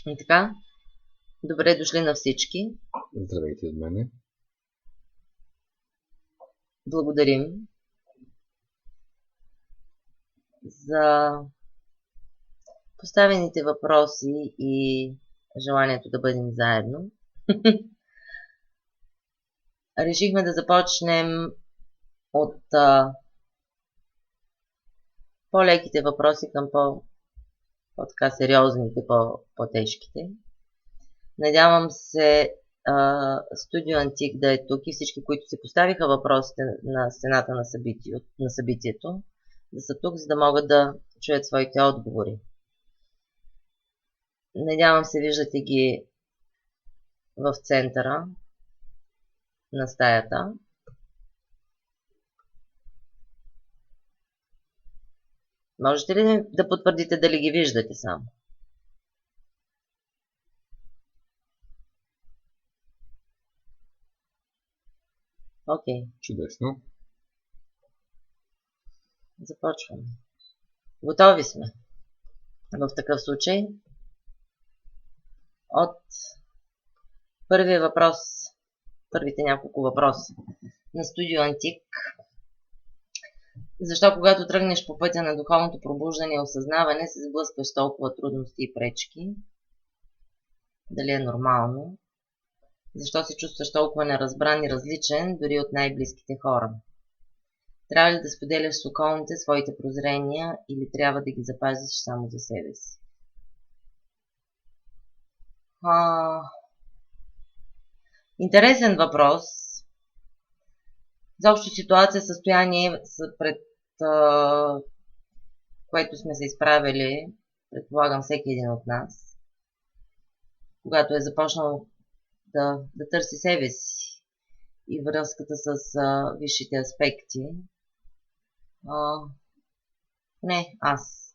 И така, добре дошли на всички. Здравейте от мене. Благодарим за поставените въпроси и желанието да бъдем заедно. Решихме да започнем от по-леките въпроси към по-така сериозните, по-тежките. Надявам се Студио Антик да е тук и всички, които си поставиха въпросите на стената на събитието, да са тук, за да могат да чуят своите отговори. Надявам се, виждате ги в центъра на стаята. Можете ли да потвърдите дали ги виждате само? Окей. Чудесно. Започваме. Готови сме. В такъв случай от първия въпрос, първите няколко въпроса на Студио Антик. Защо когато тръгнеш по пътя на духовното пробуждане и осъзнаване се сблъскваш с толкова трудности и пречки? Дали е нормално? Защо се чувстваш толкова неразбран и различен дори от най-близките хора? Трябва ли да споделяш с околните своите прозрения или трябва да ги запазиш само за себе си? Интересен въпрос. Заобщо ситуация, състояние, пред което сме се изправили, предполагам всеки един от нас, когато е започнал да търси себе си и връзката с висшите аспекти. Не, аз.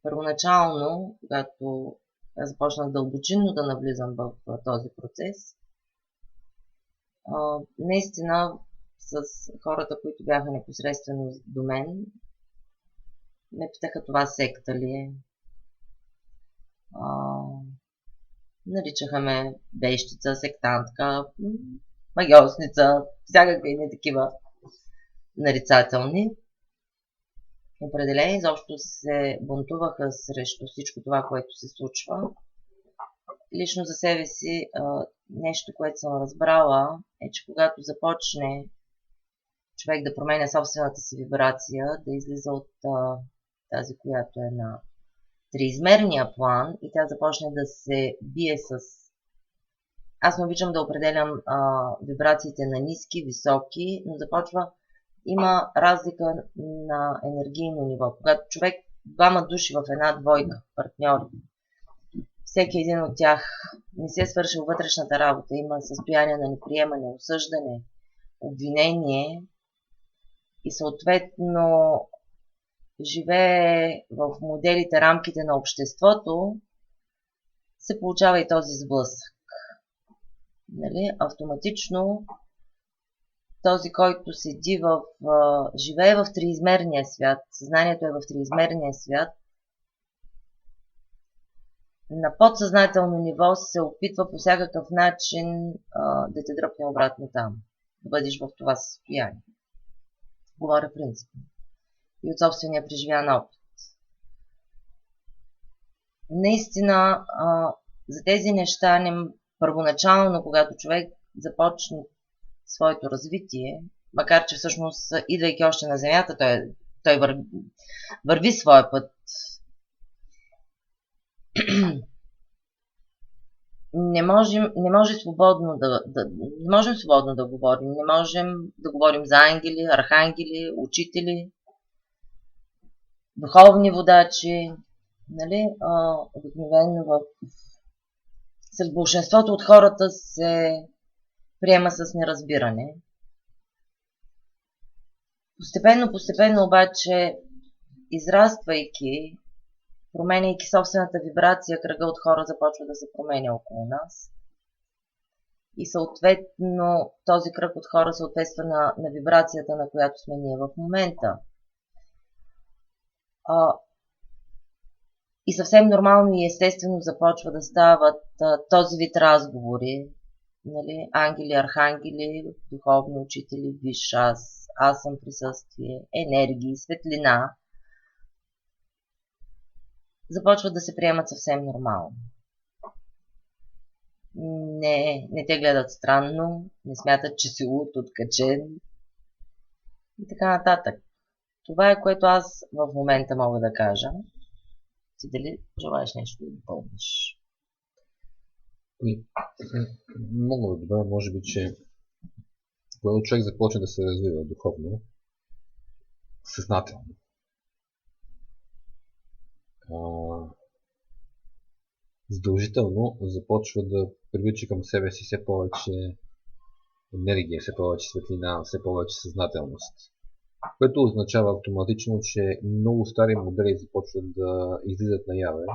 Първоначално, когато започнах дълбочинно да навлизам в този процес, наистина с хората, които бяха непосредствено до мен, ме питаха това секта ли е. Наричаха ме вещица, сектантка, магиосница, всякакви не такива нарицателни. Определени изобщо се бунтуваха срещу всичко това, което се случва. Лично за себе си нещо, което съм разбрала, е, че когато започне човек да променя собствената си вибрация, да излиза от тази, която е на триизмерния план и тя започне да се бие с... Аз не обичам да определям вибрациите на ниски, високи, но има разлика на енергийно ниво. Когато човек, двама души в една двойка, партньори, всеки един от тях не се е свършил вътрешната работа, има състояние на неприемане, осъждане, обвинение и съответно живее в моделите, рамките на обществото, се получава и този сблъсък. Нали? Автоматично този, който седи живее в триизмерния свят, съзнанието е в триизмерния свят, на подсъзнателно ниво се опитва по всякакъв начин да те дръпне обратно там, да бъдеш в това състояние. Говоря принципно. И от собствения преживян опит. Наистина, за тези неща, първоначално, когато човек започне своето развитие, макар че всъщност, идвайки още на Земята, той върви своя път. Не можем свободно да говорим. Не можем да говорим за ангели, архангели, учители, духовни водачи. Нали? Обикновено сред большинството от хората се приема с неразбиране. Постепенно обаче, израствайки, променяйки собствената вибрация, кръга от хора започва да се променя около нас. И съответно този кръг от хора съответства на вибрацията, на която сме ние в момента. И съвсем нормално и естествено започва да стават този вид разговори. Нали? Ангели, архангели, духовни учители, висш аз съм присъствие, енергии, светлина. Започват да се приемат съвсем нормално. Не те гледат странно, не смятат, че си луд, откачен и така нататък. Това е, което аз в момента мога да кажа. Ти дали желаеш нещо да допълниш? Много добре, може би, че когато човек започне да се развива духовно, съзнателно, задължително започва да привлича към себе си все повече енергия, все повече светлина, все повече съзнателност. Което означава автоматично, че много стари модели започват да излизат наяве,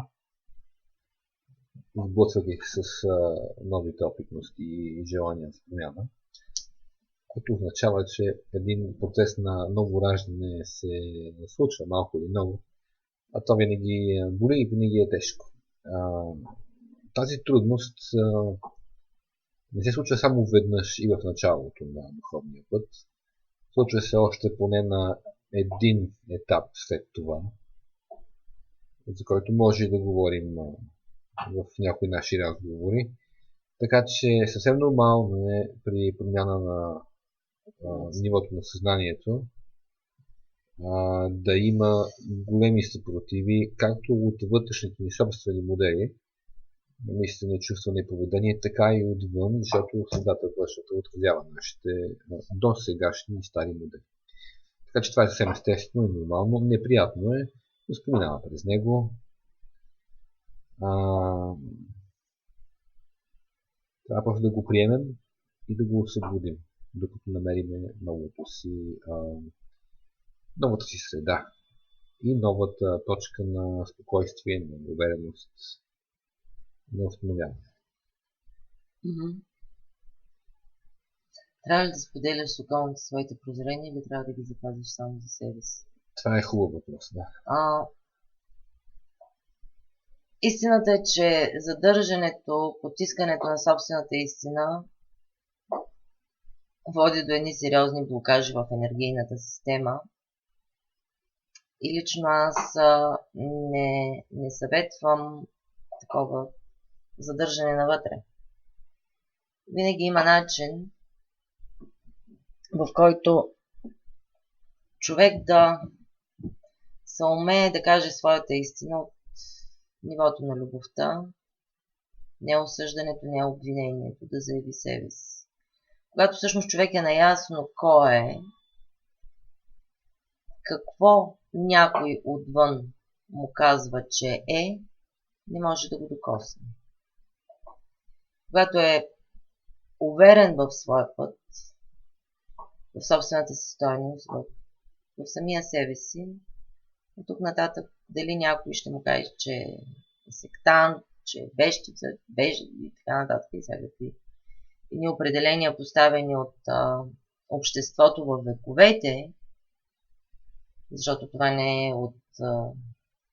сблъсквайки с новите опитности и желания за промяна. Което означава, че един процес на ново раждане се случва малко или много, а то винаги боли и винаги е тежко. Тази трудност не се случва само веднъж и в началото на духовния път. Случва се още поне на един етап след това, за който може да говорим в някои наши разговори. Така че съвсем нормално е при промяна на нивото на съзнанието да има големи съпротиви, както от вътрешните ни собствени модели, мислене, чувстване и поведение, така и отвън, защото средата външната отразява нашите до сегашни стари модели. Така че това е съвсем естествено и нормално. Неприятно е, но споминава през него. Трябва просто да го приемем и да го освободим, докато намерим новата си среда и новата точка на спокойствие, на увереност, на установяване. Трябва ли да споделяш с околните своите прозрения или трябва да ги запазиш само за себе си? Това е хубав въпрос, да. Истината е, че задържането, потискането на собствената истина води до едни сериозни блокажи в енергийната система. И лично аз не съветвам такова задържане навътре. Винаги има начин, в който човек да се умее да каже своята истина от нивото на любовта, не осъждането, не обвинението, да заяви себе си. Когато всъщност човек е наясно кой е, какво някой отвън му казва, че е, не може да го докосне. Когато е уверен в своя път, в собствената си стойност, в самия себе си, от тук нататък дали някой ще му каже, че е сектант, че е вещица, и така нататък и всякакви неопределения, поставени от обществото във вековете, защото това не е от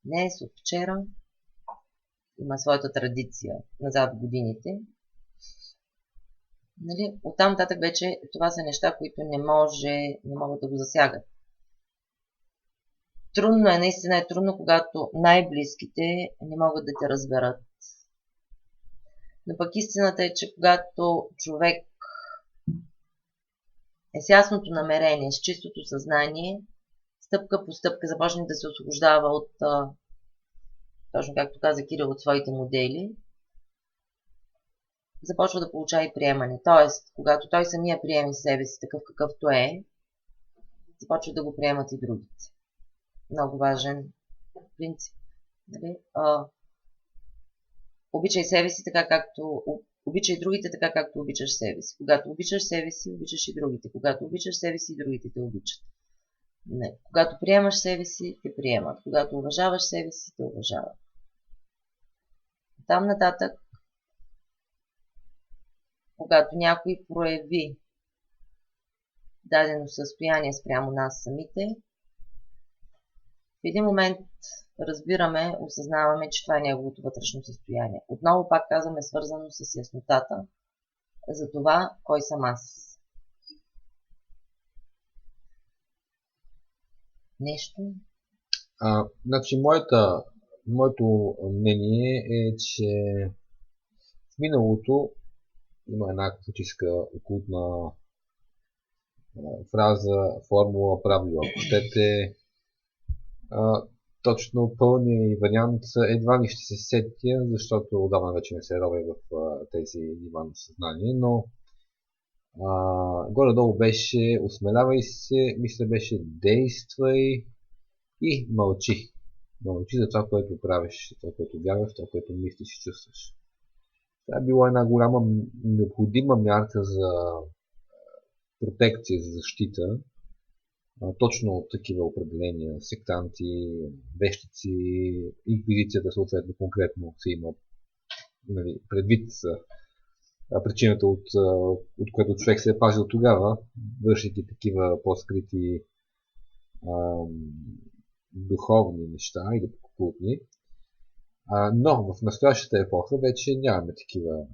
днес, от вчера, има своята традиция назад в годините. Нали? Оттам нататък вече това са неща, които не могат да го засягат. Трудно е, наистина е трудно, когато най-близките не могат да те разберат. Но пък истината е, че когато човек е с ясното намерение, с чистото съзнание, стъпка по стъпка започне да се освобождава от, точно както каза Кирил, от своите модели, започва да получава и приемане. Тоест, когато той самия приеме себе си такъв какъвто е, започва да го приемат и другите. Много важен принцип. Нали? Обичай себе си така, както обичай другите така, както обичаш себе си. Когато обичаш себе си, обичаш и другите. Когато обичаш себе си, другите те обичат. Не. Когато приемаш себе си, те приемат. Когато уважаваш себе си, те уважават. Там нататък, когато някой прояви дадено състояние спрямо нас самите, в един момент разбираме, осъзнаваме, че това е неговото вътрешно състояние. Отново пак казваме, свързано с яснотата за това, кой съм аз. Нещо? Значи, моето мнение е, че в миналото има една класическа окултна фраза, формула, правило, ако щете. Точно пълния вариант едва ли ще се сетя, защото отдавна вече не се робя в тези нива на съзнание, но горе-долу беше осмелявай се, мисля беше действай и мълчи. Мълчи за това, което правиш, това, което вярваш, това, което мислиш и чувстваш. Това е била една голяма необходима мярка за протекция, за защита. Точно от такива определения, сектанти, вещици, инквизицията съответно конкретно се има предвид причината, от която човек се е пазил тогава, вършики такива по-скрити духовни неща или окултни. Но в настоящата епоха вече нямаме такива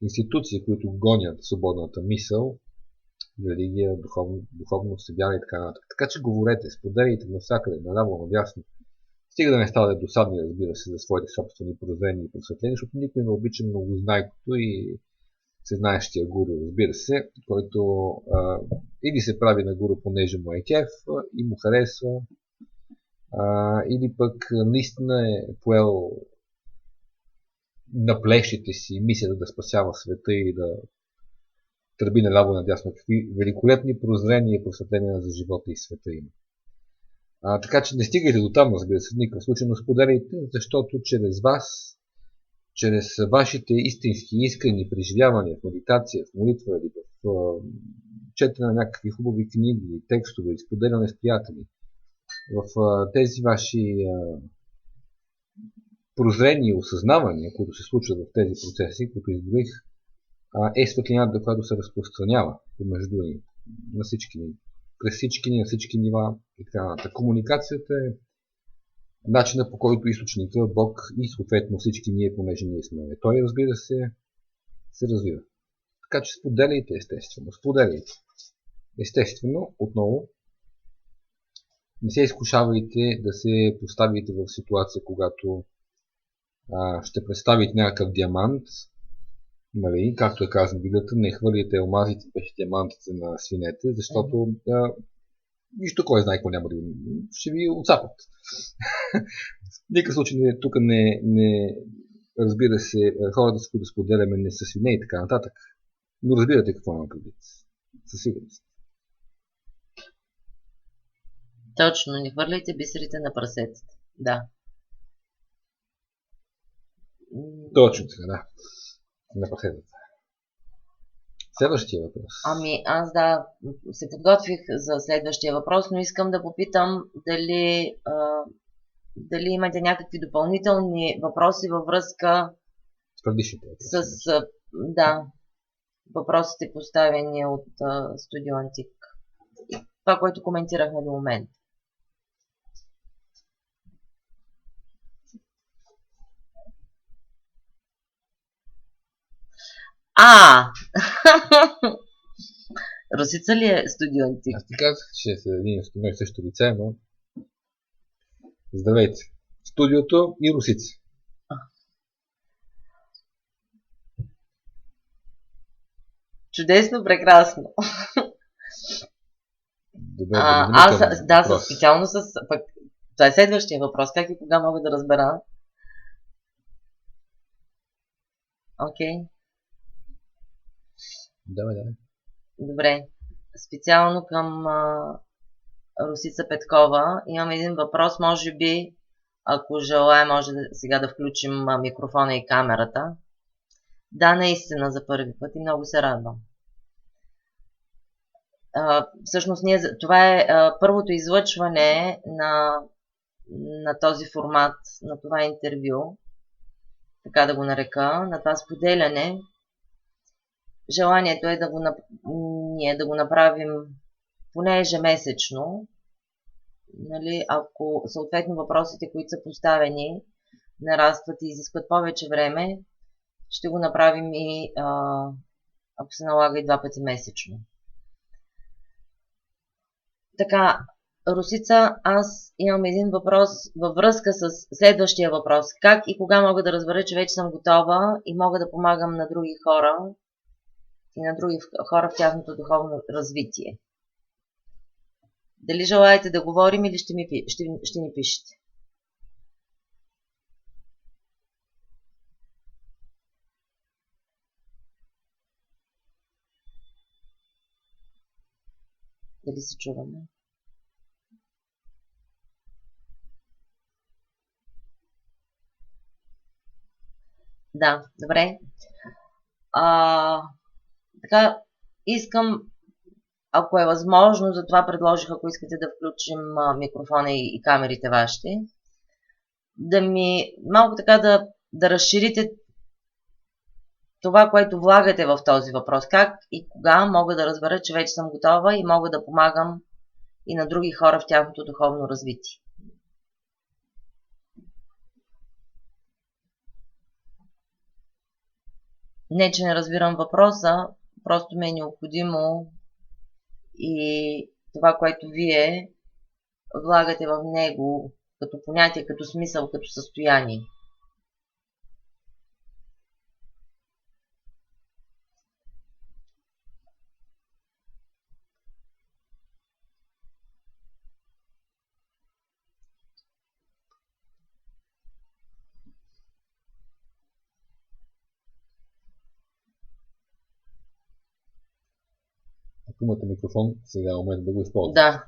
институции, които гонят свободната мисъл, религия, духовно събяне и така нататък. Така че говорете, споделяйте навсякъде, наляво, надясно. Стига да не ставате досадни, разбира се, за своите собствени прозрения и просветления, защото никой не обича многознайкото и всезнаещия гуру, разбира се, който или се прави на гуру, понеже му е кеф и му харесва, или пък наистина е поел на плещите си мисията да спасява света и да тръби наляво надясно. Какви великолепни прозрения и просветления за живота и света има. Така че не стигайте до там, разбира се, в никакъв случай, но споделяйте, защото чрез вас, чрез вашите истински, искрени преживявания в медитация, в молитва или в четене на някакви хубави книги, текстове, споделяне с приятели, в тези ваши прозрения и осъзнавания, които се случват в тези процеси, които изброих, е светлината, която се разпространява помежду ни, на всички ни, през всички ни, на всички нива и така нататък. Комуникацията е начинът, по който източника, Бог и съответно всички ние, понеже ние сме. Той, разбира се развива. Така че споделяйте, естествено. Споделяйте. Естествено, отново, не се изкушавайте да се поставите в ситуация, когато ще представите някакъв диамант, нали, както е казано в Библията, не хвърлите алмазите, беше диамантите на свинете, защото нищо кой знае какво няма да ще ви отцапат. В никакъв случай тук не разбира се, хората, с които споделяме, не са свине и така нататък. Но разбирате какво има предвид. Със сигурност. Точно, не хвърляйте бисерите на прасетата. Да. Точно така, да. На прасетата. Следващия въпрос. Аз се подготвих за следващия въпрос, но искам да попитам дали имате някакви допълнителни въпроси във връзка с въпросите поставени от Студио Антик. Това, което коментирахме до момента. Русица ли е Студио Антик? Аз ти казах, че са един и също лице, но здравейте. Студиото и Русица. Чудесно, прекрасно. Добре, специално това е следващия въпрос. Как и кога мога да разбера? Окей. Давай. Добре. Специално към Русица Петкова имам един въпрос. Може би, ако желая, може сега да включим микрофона и камерата. Да, наистина за първи път и много се радвам. Всъщност това е първото излъчване на този формат, на това интервю, така да го нарека, на това споделяне. Желанието е да го направим поне ежемесечно, нали, ако съответно въпросите, които са поставени, нарастват и изискват повече време, ще го направим и ако се налага и 2 пъти месечно. Така, Русица, аз имам един въпрос във връзка с следващия въпрос. Как и кога мога да разбера, че вече съм готова и мога да помагам на други хора и на други хора в тяхното духовно развитие? Дали желаете да говорим или ще ни пишете? Дали се чуваме? Да, добре. Така, искам, ако е възможно, затова предложих, ако искате да включим микрофона и камерите вашите, да ми малко така да разширите това, което влагате в този въпрос. Как и кога мога да разбера, че вече съм готова и мога да помагам и на други хора в тяхното духовно развитие. Не, че не разбирам въпроса, просто ми е необходимо и това, което вие влагате в него като понятие, като смисъл, като състояние. Ако имате микрофон, сега е момент да го използвате. Да.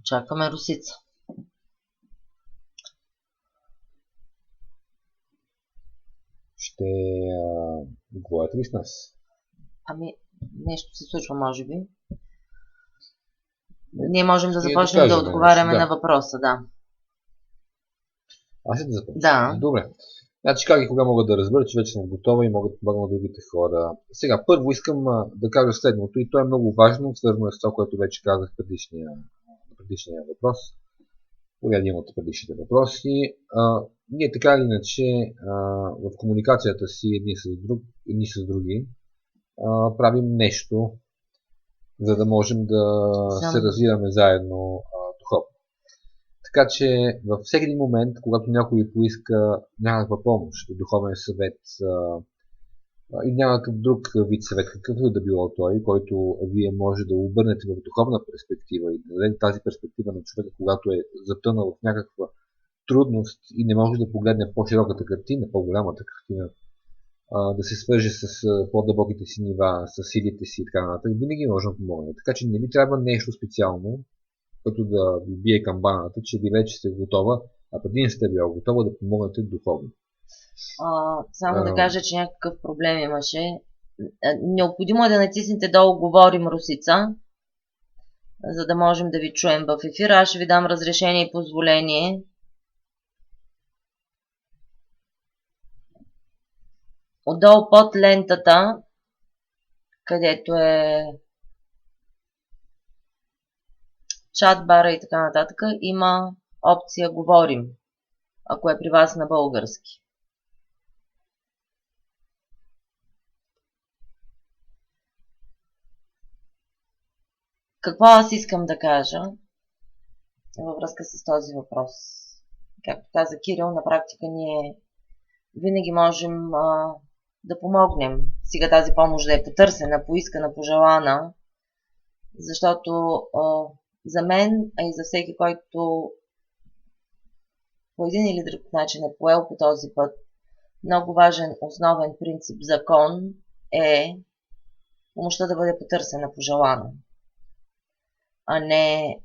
Чакаме Русица. Ще говорите ли с нас? Ами, нещо се случва, може би. Ние можем да започнем да отговаряме на въпроса, да. Аз ще да започна? Да. Добре. Значи как и кога мога да разбера, че вече съм готова и мога да помагам на другите хора. Сега, първо искам да кажа следното и то е много важно, свързано е с това, което вече казах в предишния въпрос. Един от предишните въпроси. Ние така или иначе в комуникацията си едни с други правим нещо, за да можем да се развиваме заедно духовно. Така че във всеки един момент, когато някой поиска някаква помощ, духовен съвет и някакъв друг вид съвет, какъвто да било той, който вие може да обърнете в духовна перспектива и да дадете тази перспектива на човека, когато е затънал в някаква трудност и не може да погледне по-широката картина, по-голямата картина, да се свърже с по-дълбоките си нива, с силите си и така нататък, винаги може да помогне. Така че не ви трябва нещо специално, като да ви бие камбаната, че ви вече сте готова, а преди не сте била готова да помогнете духовно. Само да кажа, че някакъв проблем имаше. Необходимо е да натиснете долу "Говорим, Русица", за да можем да ви чуем в ефира. Аз ще ви дам разрешение и позволение. Отдолу под лентата, където е чат бара и така нататък, има опция "Говорим", ако е при вас на български. Какво аз искам да кажа във връзка с този въпрос? Както каза Кирил, на практика ние винаги можем да помогнем. Сега тази помощ да е потърсена, поискана, пожелана, защото за мен, а и за всеки, който по един или друг начин е поел по този път, много важен основен принцип, закон е помощта да бъде потърсена, пожелана, а не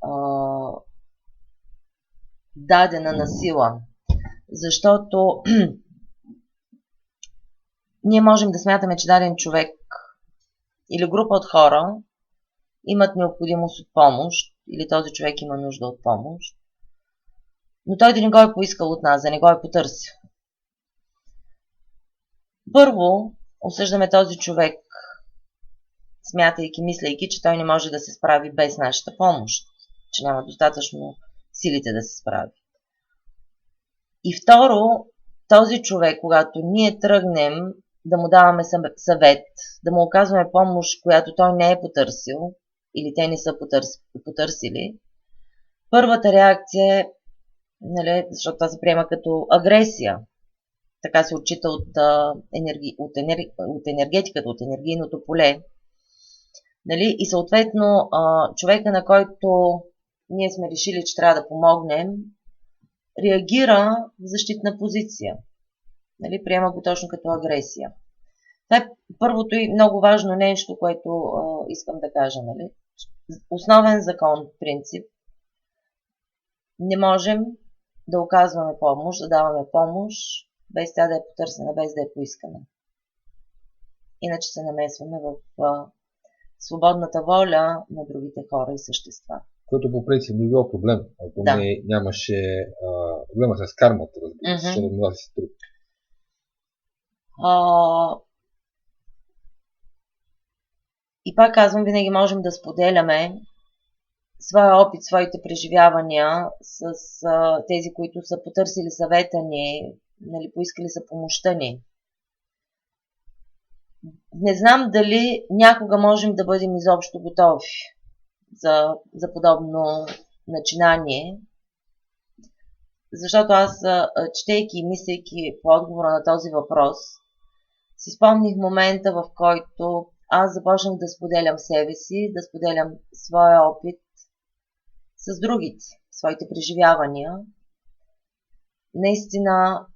дадена на сила. Защото ние можем да смятаме, че даден човек или група от хора имат необходимост от помощ, или този човек има нужда от помощ, но той да не го е поискал от нас, да не го е потърсил. Първо, осъждаме този човек, смятайки, мислейки, че той не може да се справи без нашата помощ, че няма достатъчно силите да се справи. И второ, този човек, когато ние тръгнем да му даваме съвет, да му оказваме помощ, която той не е потърсил, или те не са потърсили, първата реакция е, нали, защото това се приема като агресия. Така се отчита от енергетиката, от енергийното поле. Нали? И съответно, човека, на който ние сме решили, че трябва да помогнем, реагира в защитна позиция. Нали? Приема го точно като агресия. Това е първото и много важно нещо, което искам да кажа. Нали? Основен закон, принцип. Не можем да оказваме помощ, да даваме помощ, без тя да е потърсена, без да е поискана. Иначе се намесваме в свободната воля на другите хора и същества. Което по принцип не било проблем, ако нямаше проблема с кармата, разбира се, защото това си труд. И пак казвам, винаги можем да споделяме своя опит, своите преживявания с тези, които са потърсили съвета ни, нали, поискали са помощта ни. Не знам дали някога можем да бъдем изобщо готови за подобно начинание, защото аз, четейки и мислейки по отговора на този въпрос, си спомних момента, в който аз започнах да споделям себе си, да споделям своя опит с другите, своите преживявания. Наистина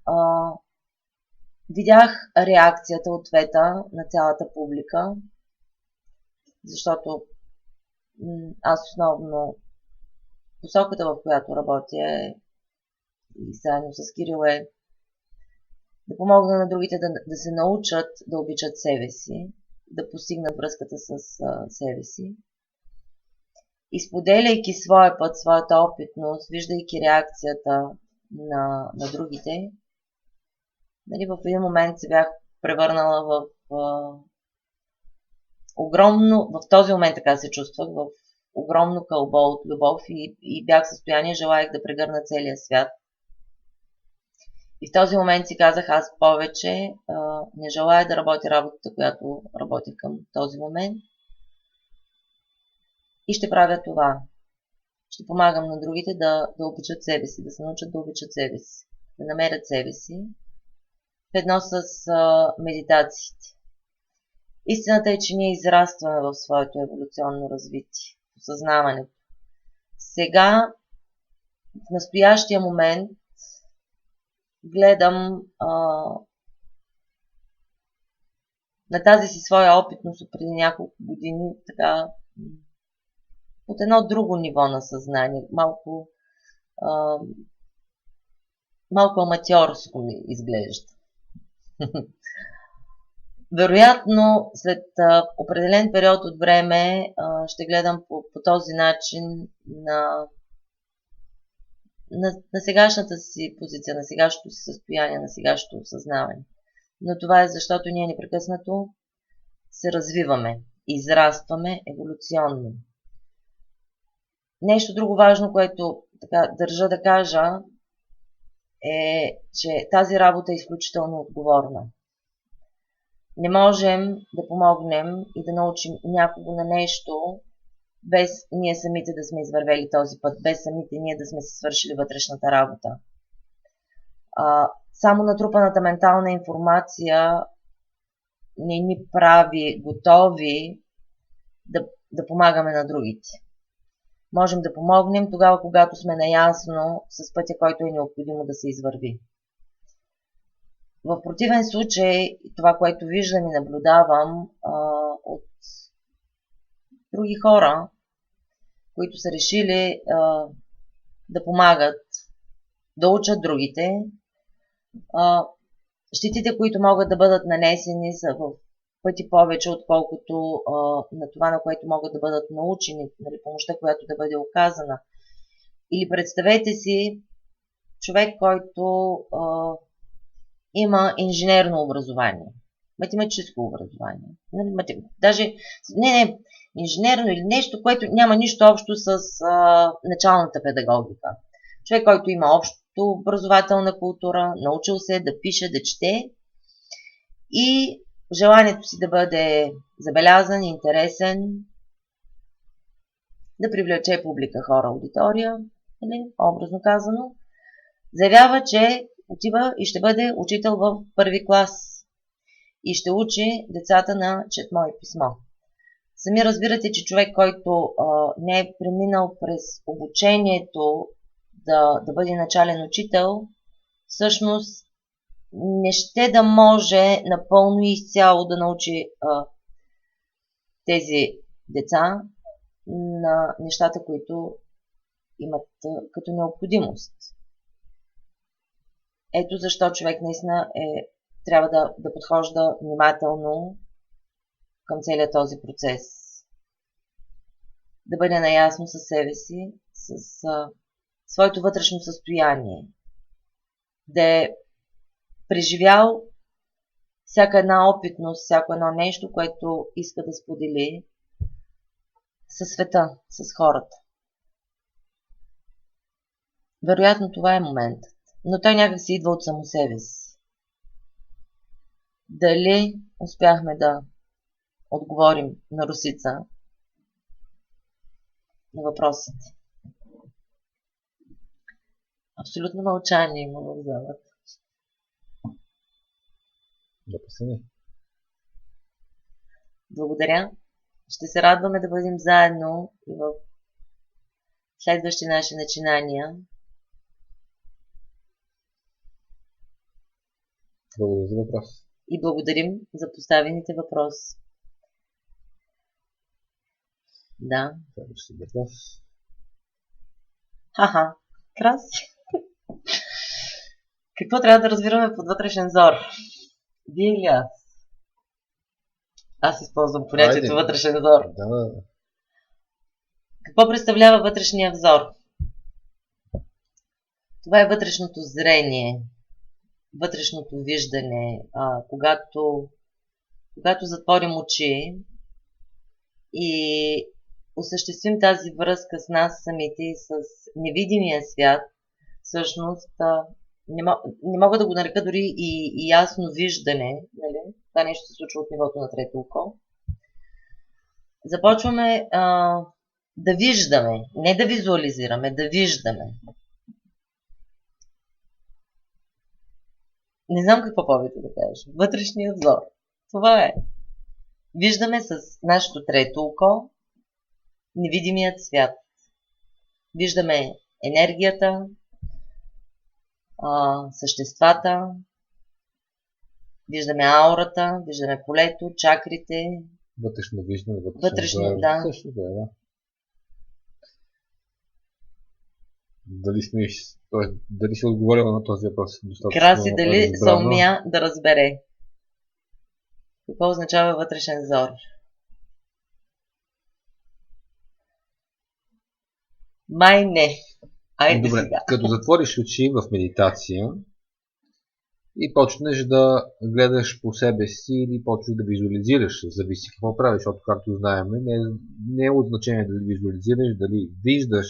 видях реакцията, ответа на цялата публика, защото аз основно посоката, в която работя и заедно с Кирил е да помогна на другите да се научат да обичат себе си, да постигнат връзката с себе си. И споделяйки своя път, своята опитност, виждайки реакцията на другите, нали, в един момент се бях превърнала в огромно, в този момент така се чувствах, в огромно кълбо от любов и бях в състояние, желаях да прегърна целия свят. И в този момент си казах, аз повече не желая да работя работата, която работих към този момент. И ще правя това. Ще помагам на другите да обичат себе си, да се научат да обичат себе си, да намерят себе си в едно с медитациите. Истината е, че ние израстваме в своето еволюционно развитие, в осъзнаването. Сега, в настоящия момент, гледам на тази си своя опитност от преди няколко години така от едно друго ниво на съзнание, малко аматьорско ми изглежда. Вероятно, след определен период от време ще гледам по този начин на сегашната си позиция, на сегашното си състояние, на сегашното осъзнаване. Но това е защото ние непрекъснато се развиваме, израстваме еволюционно. Нещо друго важно, което така държа да кажа, е, че тази работа е изключително отговорна. Не можем да помогнем и да научим някого на нещо, без ние самите да сме извървели този път, без самите ние да сме си свършили вътрешната работа. Само натрупаната ментална информация не ни прави готови да помагаме на другите. Можем да помогнем тогава, когато сме наясно с пътя, който е необходимо да се извърви. В противен случай, това, което виждам и наблюдавам от други хора, които са решили да помагат, да учат другите, щетите, които могат да бъдат нанесени, са в пъти повече, отколкото на това, на което могат да бъдат научени, нали, помощта, която да бъде оказана. Или представете си човек, който има инженерно образование, математическо образование. Даже не инженерно или нещо, което няма нищо общо с началната педагогика. Човек, който има общо образователна култура, научил се да пише, да чете и желанието си да бъде забелязан, интересен, да привлече публика, хора, аудитория, образно казано, заявява, че отива и ще бъде учител в първи клас и ще учи децата на четмо и писмо. Сами разбирате, че човек, който не е преминал през обучението да бъде начален учител, всъщност не ще да може напълно и изцяло да научи тези деца на нещата, които имат като необходимост. Ето защо човек наистина трябва да подхожда внимателно към целият този процес. Да бъде наясно със себе си, с своето вътрешно състояние. Да е преживял всяка една опитност, всяко едно нещо, което иска да сподели със света, с хората. Вероятно това е моментът, но той някак си идва от само себе си. Дали успяхме да отговорим на Русица на въпросите? Абсолютно мълчание има в залата. Да посъни. Благодаря. Ще се радваме да бъдем заедно и в следващи наши начинания. Благодаря за въпрос. И благодарим за поставените въпроси. Да. Следващия въпрос. Хаха, краси. Какво трябва да разбираме под вътрешен зор? Вие или аз? Аз използвам понятието вътрешен взор. Да. Какво представлява вътрешния взор? Това е вътрешното зрение, вътрешното виждане. Когато затворим очи и осъществим тази връзка с нас самите и с невидимия свят, всъщност не мога да го нарека дори и ясно виждане. Нали? Това нещо се случва от нивото на трето око. Започваме да виждаме, не да визуализираме, да виждаме. Не знам какво повече да кажа. Вътрешният взор. Това е. Виждаме с нашето трето око невидимият свят. Виждаме енергията, съществата, виждаме аурата, виждаме полето, чакрите. Вътрешно виждане, вътрешно, да. Също да. Дали си отговорила на този въпрос достатъчно? Краси дали се умя да разбере. Какво означава вътрешен взор? Май не. Айде добре, сега. Като затвориш очи в медитация и почнеш да гледаш по себе си или почнеш да визуализираш, зависи какво правиш, защото както знаем, не е от значение дали визуализираш, дали виждаш,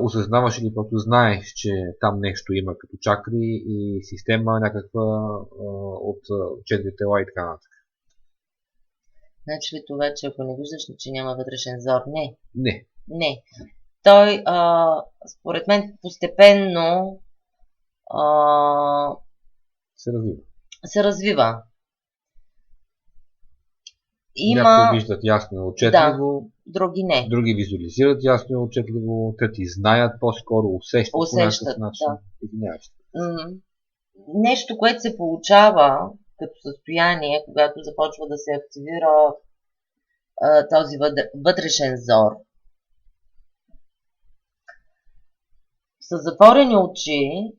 осъзнаваш или просто знаеш, че там нещо има като чакри и система някаква от четири тела и така нататък. Значи ли това, че ако не виждаш, че няма вътрешен взор? Не. Не. Той, според мен, постепенно се развива. Някои виждат ясно и отчетливо, други не. Други визуализират ясно и отчетливо, трети знаят по-скоро, усещат по някакъв начин. Да. Нещо, което се получава като състояние, когато започва да се активира този вътрешен взор. С затворени очи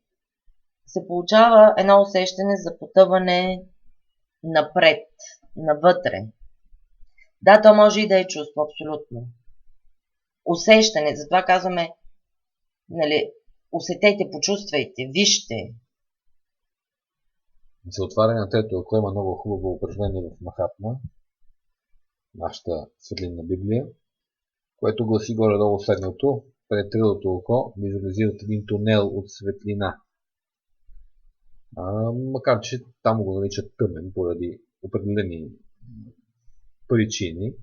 се получава едно усещане за потъване напред, навътре. Да, то може и да е чувство, абсолютно. Усещане, затова казваме, нали, усетете, почувствайте, вижте. За отваряне на трето око има много хубаво упражнение в Махатма, нашата светлинна Библия, което гласи горе-долу следното. Пред третото око визуализират един тунел от светлина. Макар че там го наричат тъмен поради определени причини,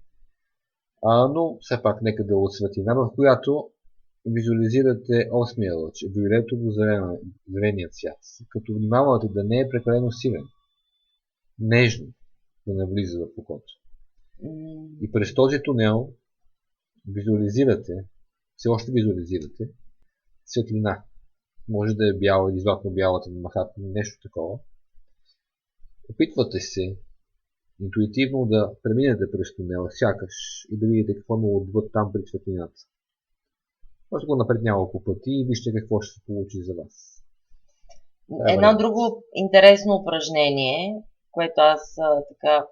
но все пак нека да е от светлина, в която визуализирате осмия лъч, виолетово-зеленият цвят, като внимавате да не е прекалено силен, нежно да навлиза в окото. И през този тунел все още визуализирате светлина. Може да е бяла или златно-бялата на Махатма, нещо такова. Опитвате се интуитивно да преминете през тунела, сякаш, и да видите какво има отвъд там при светлината. Може го напред няколко пъти и вижте какво ще се получи за вас. Едно друго интересно упражнение, което аз така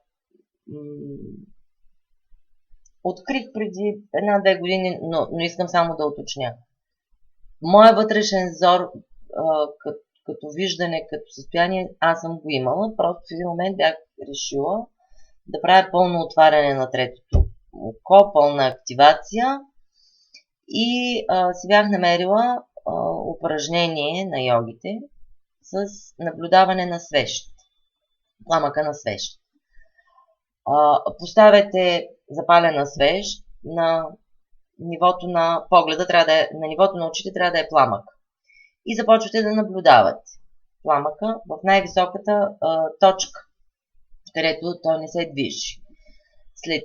открих преди 1-2 години, но искам само да уточня. Моя вътрешен взор, като виждане, като състояние, аз съм го имала. Просто в един момент бях решила да правя пълно отваряне на третото око, пълна активация и си бях намерила упражнение на йогите с наблюдаване на свещ, пламъка на свещ. Поставяте запалена свещ на нивото на погледа, на нивото на очите трябва да е пламък. И започвате да наблюдавате пламъка в най-високата точка, където той не се движи. След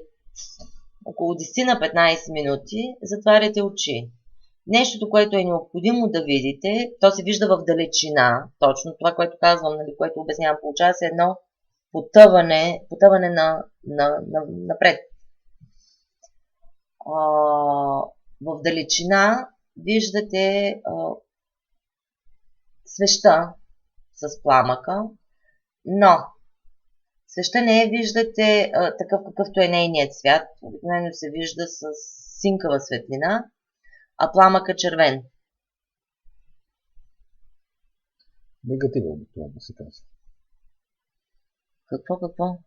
около 10 на 15 минути затваряте очи. Нещото, което е необходимо да видите, то се вижда в далечина. Точно това, което казвам, което обяснявам, получава се едно потъване напред. В далечина виждате свеща с пламъка, но свеща не я виждате такъв какъвто е нейният цвят. Обикновено се вижда с синкава светлина, а пламъка червен. Негативно обикновено се казва. Какво?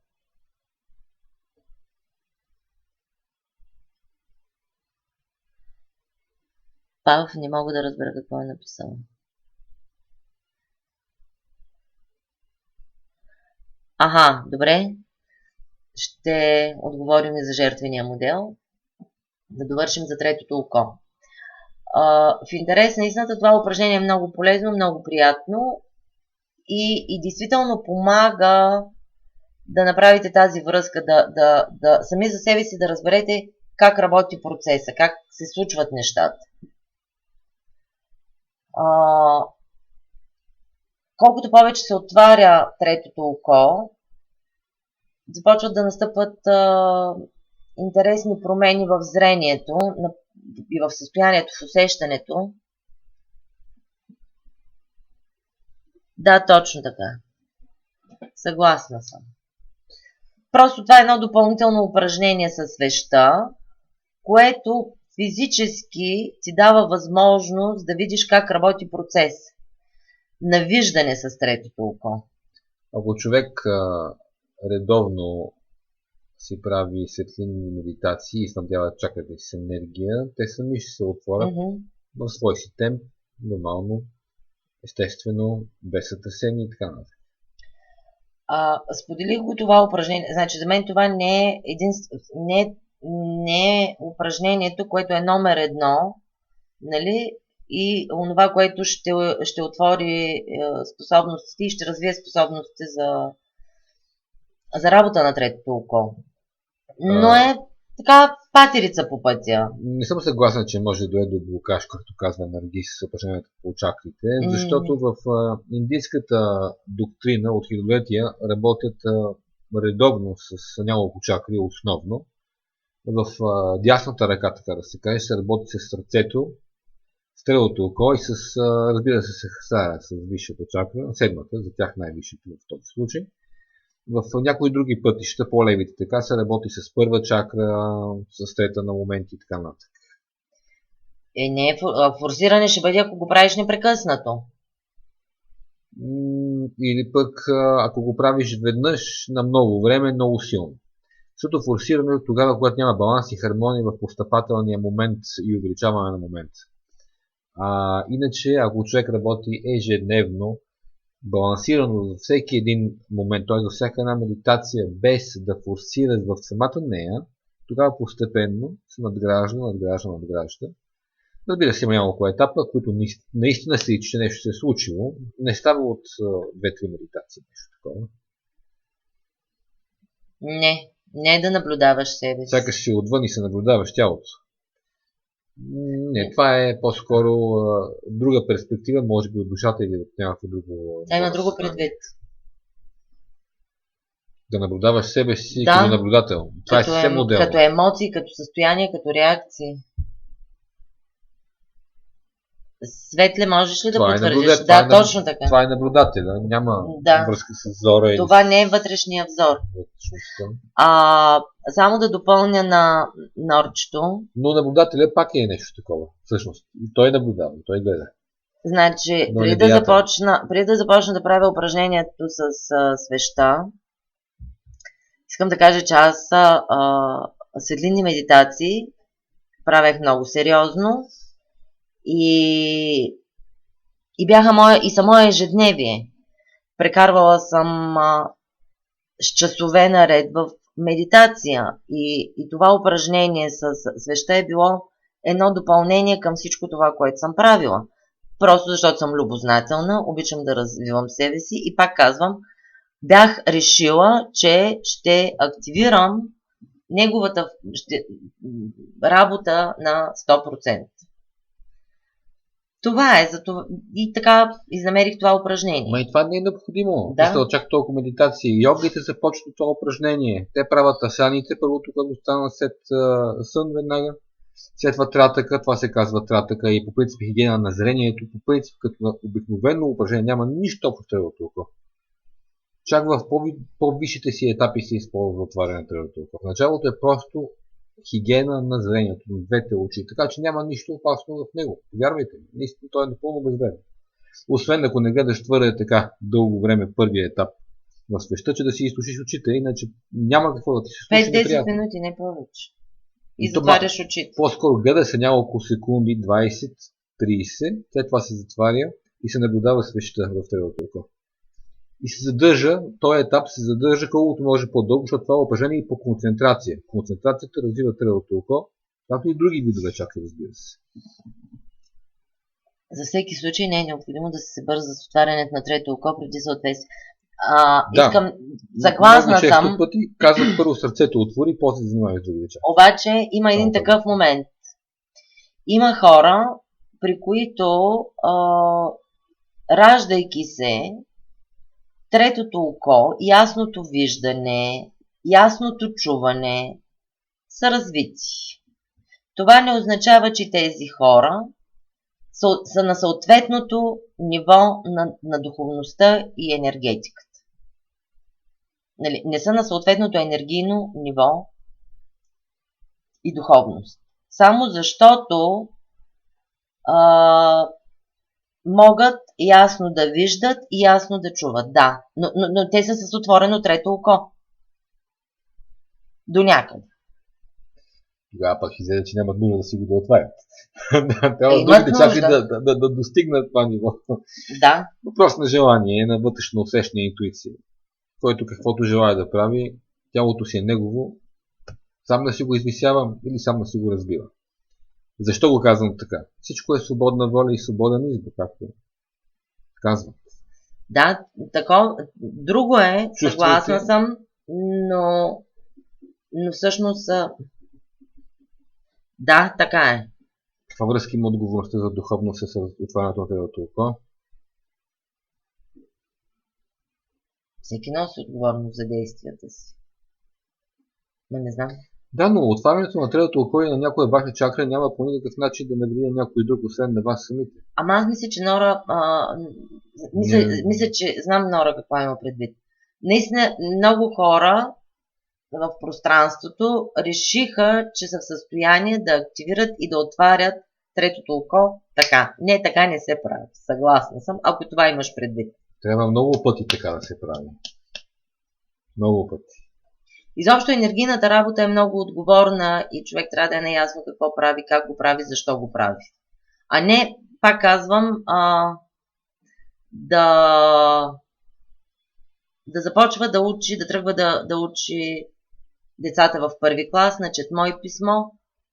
Пав, не мога да разбера какво е написано. Добре. Ще отговорим и за жертвения модел. Да довършим за третото око. В интерес на истината това упражнение е много полезно, много приятно и действително помага да направите тази връзка, да сами за себе си да разберете как работи процеса, как се случват нещата. Колкото повече се отваря третото око, започват да настъпват интересни промени в зрението и в състоянието, в усещането. Да, точно така. Съгласна съм. Просто това е едно допълнително упражнение със свеща, което физически ти дава възможност да видиш как работи процес на виждане с третото око. Ако човек редовно си прави светлинни медитации и снабдява чакрате с енергия, те сами ще се отворят в свой си темп, нормално, естествено, без сътресение и така нататък. Споделих го това упражнение. Значи, за мен това не е упражнението, което е номер 1, нали? И онова, което ще отвори способностите и ще развие способностите за работа на третото око. Но е така патерица по пътя. Не съм съгласен, че може да дойде до блокаж, както казва Наргис с упражнението по чакрите, защото в индийската доктрина от хилядолетия работят редовно с няколко чакри основно. В дясната ръка, така да се каже, се работи с сърцето, с третото око и разбира се, с хасара, с висшата чакра, седмата, за тях най-висшето в този случай. В някои други пътища, по-левите, така се работи с първа чакра, с трета на моменти и така нататък. Не, форсиране ще бъде, ако го правиш непрекъснато. Или пък, ако го правиш веднъж на много време, много силно. Защото форсирането тогава, когато няма баланс и хармония в постъпателния момент и увеличаване на момент. Иначе, ако човек работи ежедневно, балансирано за всеки един момент, т.е. за всяка една медитация, без да форсира в самата нея, тогава постепенно се надгражда. Разбира се, има няколко етапа, които наистина се че нещо се е случило. Не става от 2-3 медитации, нещо такова. Не да наблюдаваш себе си. Сякаш си отвън и се наблюдаваш тялото. Не, това е по-скоро друга перспектива, може би от душата или от някакво друго... Има друго предвид. Да наблюдаваш себе си като наблюдател. Това е съвсем отделно. Като емоции, като състояние, като реакции. Светле, можеш ли да потвърдиш? Точно така. Това е наблюдателя, няма връзка с взора. Това не е вътрешния взор. Само да допълня на Норчето. Но наблюдателя пак е нещо такова, всъщност. И той наблюдава, той гледа. Значи, преди да започна да правя упражнението с свеща, искам да кажа, че аз светлинни медитации правех много сериозно. И бяха и са мое ежедневие. Прекарвала съм с часове наред в медитация и това упражнение с свеща е било едно допълнение към всичко това, което съм правила. Просто защото съм любознателна, обичам да развивам себе си и пак казвам, бях решила, че ще активирам неговата работа на 100%. Това е, и така изнамерих това упражнение. И това не е необходимо. Мисля, чак толкова медитации. Йогите започват от това упражнение. Те правят асаните, първото, когато стана след сън веднага. След това тратъка, това се казва тратъка и по принцип хигиена на зрението. По принцип, като обикновено упражнение, няма нищо общо с тревото око. Чак в по-висшите си етапи се използва отваряне на тревото око. В началото е просто хигиена на зрението, на двете очи, така че няма нищо опасно в него. Повярвайте ми, наистина той е напълно безвреден. Освен ако не гледаш твърде така дълго време първия етап в свеща, че да си изтушиш очите, иначе няма какво да ти се случи. 5-10 минути, не повече. И затваряш очите. По-скоро гледа се няколко секунди, 20, 30, след това се затваря и се наблюдава свеща в тревото око. И се задържа, този етап се задържа колкото може по-дълго, защото това упражнение е по концентрация. Концентрацията развива тревото око, както и други видове чакри, разбира се. За всеки случай не е необходимо да се бърза с отварянето на трето око преди съответствие. Съгласна съм. Често пъти казват първо сърцето отвори, после се занимава с другите чакри. Обаче има един такъв момент. Има хора, при които раждайки се, третото око, ясното виждане, ясното чуване са развити. Това не означава, че тези хора са на съответното ниво на духовността и енергетиката. Не са на съответното енергийно ниво и духовност. Само защото могат ясно да виждат и ясно да чуват. Да, но те са с отворено трето око. До някъде. Тогава пък изглежда, че нямат нужда да си го да отварят. Трябва другите чакри да достигнат това ниво. Да. Въпрос на желание, на вътрешно усещане и интуиция. Който каквото желая да прави, тялото си е негово, сам да си го извисява или сам да си го разбива. Защо го казвам така? Всичко е свободна воля и свободен избор, както казвам. Да, такова. Друго е, съгласна съм, но всъщност да, така е. Каква връзка има отговорността за духовност с отварянето на трето око? Всеки носи отговорност за действията си. Не знам. Да, но отварянето на третото око и на някоя ваша чакра няма по никакъв начин да навреди на някой друг, освен на вас самите. Ама аз мисля, че Нора... мисля, че знам Нора какво има предвид. Наистина много хора в пространството решиха, че са в състояние да активират и да отварят третото око, така. Не, така не се прави. Съгласна съм, ако това имаш предвид. Трябва много пъти така да се прави. Много пъти. Изобщо енергийната работа е много отговорна и човек трябва да е наясно какво прави, как го прави, защо го прави. А не, пак казвам, да започва да учи, да тръгва да учи децата в първи клас на четмо и писмо,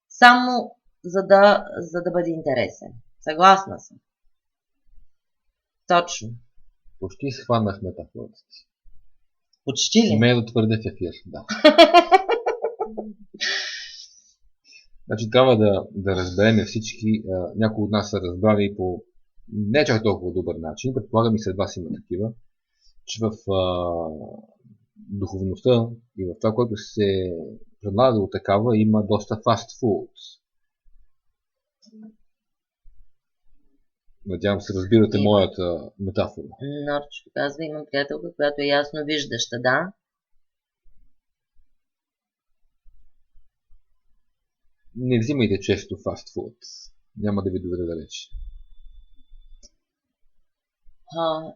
само за да бъде интересен. Съгласна съм. Точно. Почти схванах метафората си. Почти ли? Ме да твърде в ефир, да. Значи трябва да разберем всички, някои от нас са разбрали по не чак толкова добър начин, предполагам и след вас има такива, че в духовността и в това, което се предлага от такава, има доста fast food. Надявам се, разбирате моята метафора. Норчо казва, имам приятелка, която е ясно виждаща, да. Не взимайте често fast food. Няма да ви доведе далеч.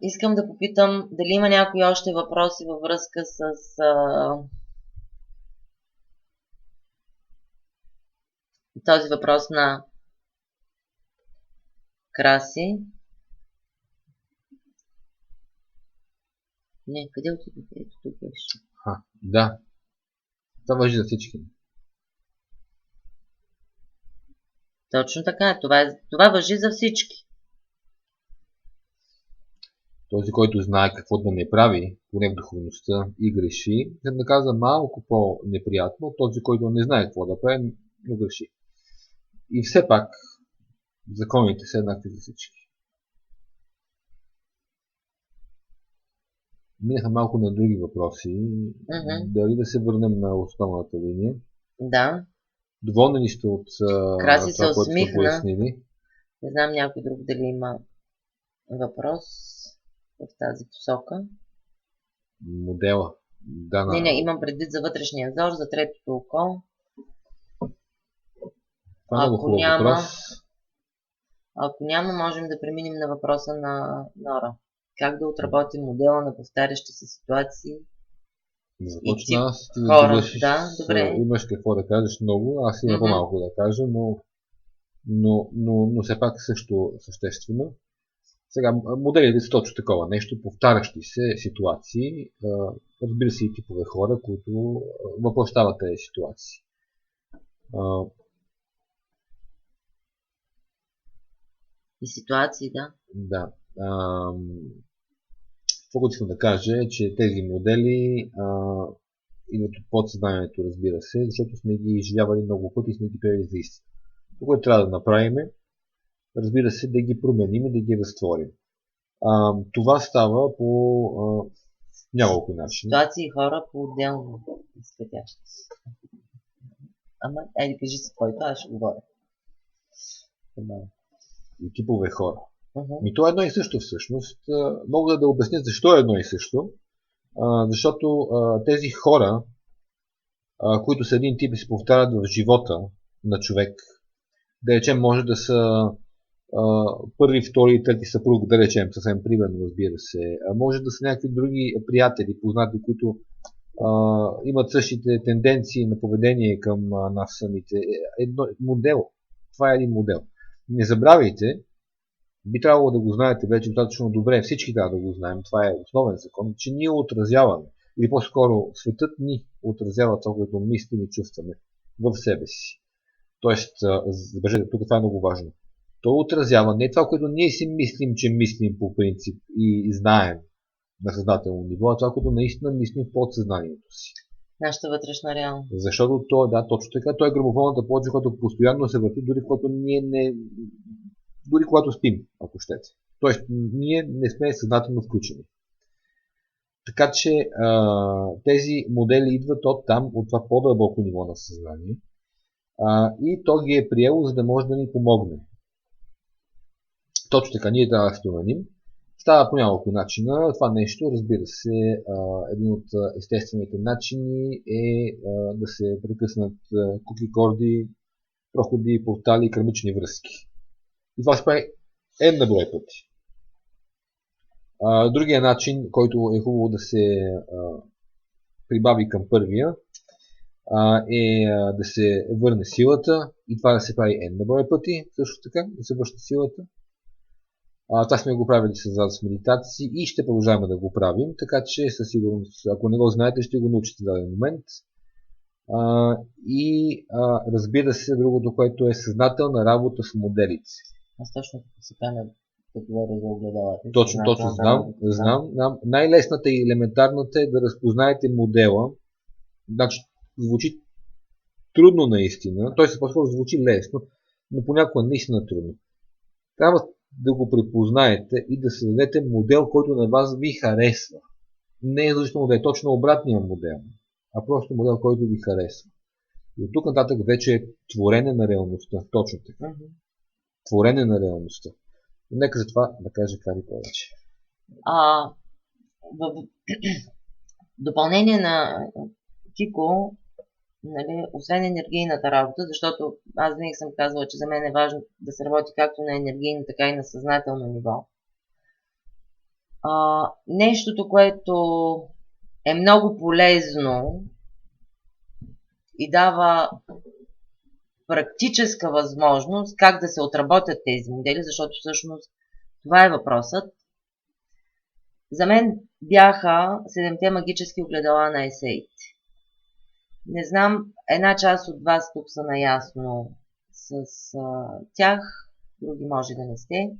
Искам да попитам дали има някои още въпроси във връзка с този въпрос на Краси. Не, къде отидох? Ето тук беше. Да. Това важи за всички. Точно така. Това важи за всички. Този, който знае какво да не прави, поне в духовността и греши, се наказва малко по-неприятно от този, който не знае какво да прави, но греши. И все пак, законите са еднакви за всички. Минаха малко на други въпроси. Дали да се върнем на основната линия? Да. Доволни ли сте от Краси това, се което сме усмихна. пояснили? Не знам някой друг дали има въпрос в тази посока. Модела. Да, Не, имам предвид за вътрешния взор, за третото око. Това е много хубав въпрос. Ако няма, можем да преминем на въпроса на Нора. Как да отработим модела на повтарящи се ситуации Започна с ти хора. Да, добре. Имаш какво да кажеш много, аз имам по-малко да кажа, но все пак също съществено. Сега, моделите са точно такова нещо, повтарящи се ситуации, разбира се и типове хора, които въплъщават тези ситуации. И ситуации, да. Да. Това, което искам да кажа е, че тези модели идват от подсъзнанието, разбира се, защото сме ги изживявали много пъти и сме ги приели за истина. Това, което трябва да направим, разбира се, да ги променим и да ги разтворим. Това става по няколко начина. Ситуации и хора по-отделно. Ама, айде кажи си твоето, аз ще говоря. И типове хора. То е едно и също всъщност. Мога да обясня защо е едно и също. Защото тези хора, които са един тип и се повтарят в живота на човек, да речем, може да са първи, втори и трети съпруг, да речем, съвсем примерно, разбира се. Може да са някакви други приятели, познати, които имат същите тенденции на поведение към нас самите. Модел. Това е един модел. Не забравяйте, би трябвало да го знаете вече достатъчно добре, всички трябва да го знаем, това е основен закон, че ние отразяваме, или по-скоро светът ни отразява това, което мислим и чувстваме в себе си. Тоест, забележете, тук това е много важно. Той отразява не това, което ние си мислим, че мислим по принцип и знаем на съзнателно ниво, а това, което наистина мислим в подсъзнанието си. Нашата вътрешна реалност. Защото то, да, точно така, той е грамофонната плоча, която постоянно се върти, дори когато спим, ако щете. Тоест, ние не сме съзнателно включени. Така че тези модели идват от там, от това по-дълбоко ниво на съзнание, и то ги е приело, за да може да ни помогне. Точно така, ние трябва да се променим. Става по няколко начина. Това нещо, разбира се, един от естествените начини е да се прекъснат куки, корди, проходи, портали и кърмични връзки. И това се прави N на брой пъти. Другия начин, който е хубаво да се прибави към първия, е да се върне силата и това да се прави N на брой пъти, също така, да се връща силата. Това сме го правили с медитации и ще продължаваме да го правим, така че със сигурност, ако не го знаете, ще го научите в даден момент. Разбира се, другото, което е съзнателна работа с моделите. Аз точно се каня да говоря за огледалата. Точно, знам. Най-лесната и елементарната е да разпознаете модела. Значи, звучи трудно наистина, той се по-скоро звучи лесно, но понякога наистина трудно. Трябва да го препознаете и да създадете модел, който на вас ви харесва. Не е задължително да е точно обратния модел, а просто модел, който ви харесва. И от тук нататък вече е творене на реалността. Точно така. Творене на реалността. Нека за това да каже Кари повече. В допълнение на Кико, нали, освен енергийната работа, защото аз винаги съм казвала, че за мен е важно да се работи както на енергийно, така и на съзнателно ниво. Нещото, което е много полезно и дава практическа възможност как да се отработят тези модели, защото всъщност това е въпросът. За мен бяха 7-те магически огледала на есеите. Не знам, една част от вас тук са наясно с тях, други може да не сте.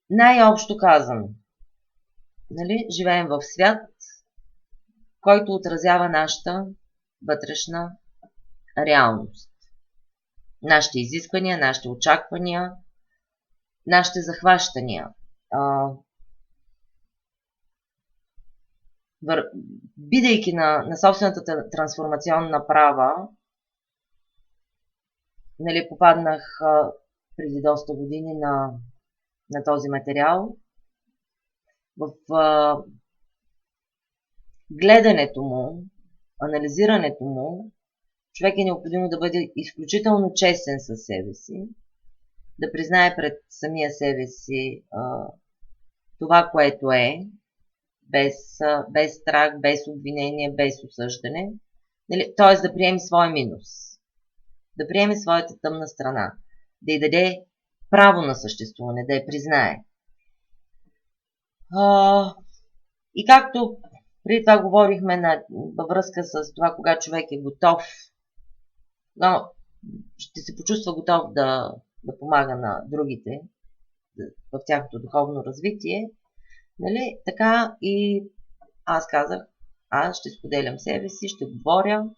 Най-общо казано, нали, живеем в свят, който отразява нашата вътрешна реалност. Нашите изисквания, нашите очаквания, нашите захващания. Бидейки на собствената трансформационна права, нали, попаднах преди доста години на този материал. В гледането му, анализирането му, човек е необходимо да бъде изключително честен със себе си, да признае пред самия себе си това, което е, без страх, без обвинение, без осъждане. Т.е. да приеме своя минус, да приеме своята тъмна страна, да й даде право на съществуване, да я признае. И както преди това говорихме във връзка с това, кога човек е готов, ще се почувства готов да помага на другите в тяхното духовно развитие, нали? Така и аз казах, аз ще споделям себе си, ще говоря.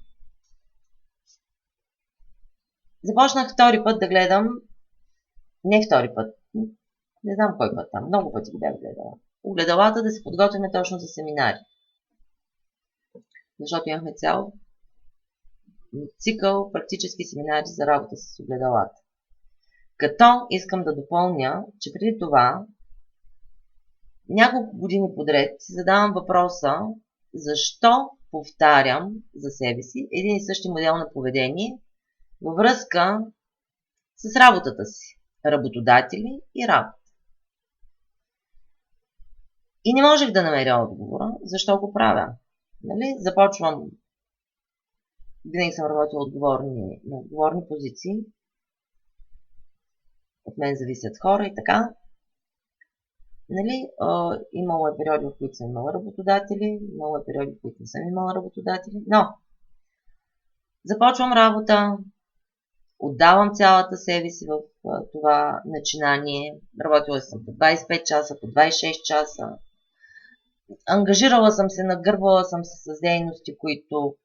Започнах втори път да гледам, не втори път, не знам кой път там, много пъти го бях гледала. Огледалата да се подготвяме точно за семинари. Защото имахме цял цикъл практически семинари за работа с огледалата. Като искам да допълня, че преди това няколко години подред си задавам въпроса, защо повтарям за себе си един и същи модел на поведение във връзка с работата си. Работодатели и работа. И не можех да намеря отговора, защо го правя. Нали? Започвам, винаги съм работила на отговорни позиции, от мен зависят хора и така. Нали? Имало е периоди, в които съм имала работодатели, имало е периоди, в които не съм имала работодатели, но започвам работа, отдавам цялата себе си в това начинание, работила съм по 25 часа, по 26 часа, ангажирала съм се, нагърбвала съм се с дейности, които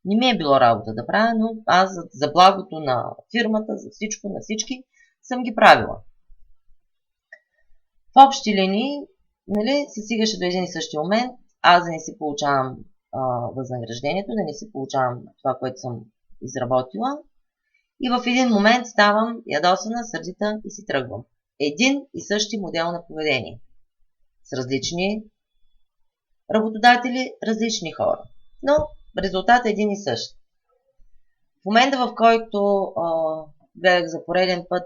не ми е било работа да правя, но аз за благото на фирмата, за всичко, на всички, съм ги правила. В общи линии, нали, се стигаше до един и същи момент, аз да не си получавам възнаграждението, да не си получавам това, което съм изработила. И в един момент ставам ядосана, сърдита и си тръгвам. Един и същи модел на поведение. С различни работодатели, различни хора. Но резултатът е един и същ. В момента, в който гледах за пореден път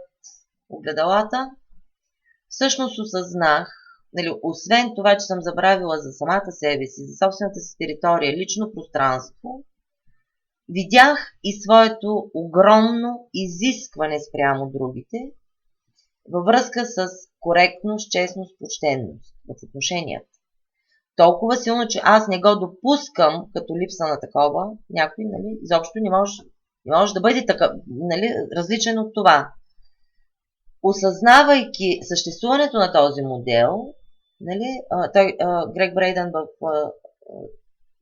огледалата, всъщност осъзнах, нали, освен това, че съм забравила за самата себе си, за собствената си територия, лично пространство, видях и своето огромно изискване спрямо другите във връзка с коректност, честност, почтенност в отношенията. Толкова силно, че аз не го допускам като липса на такова, някой, нали, изобщо не може да бъде такъв, нали, различен от това. Осъзнавайки съществуването на този модел, нали, Грег Брейдън в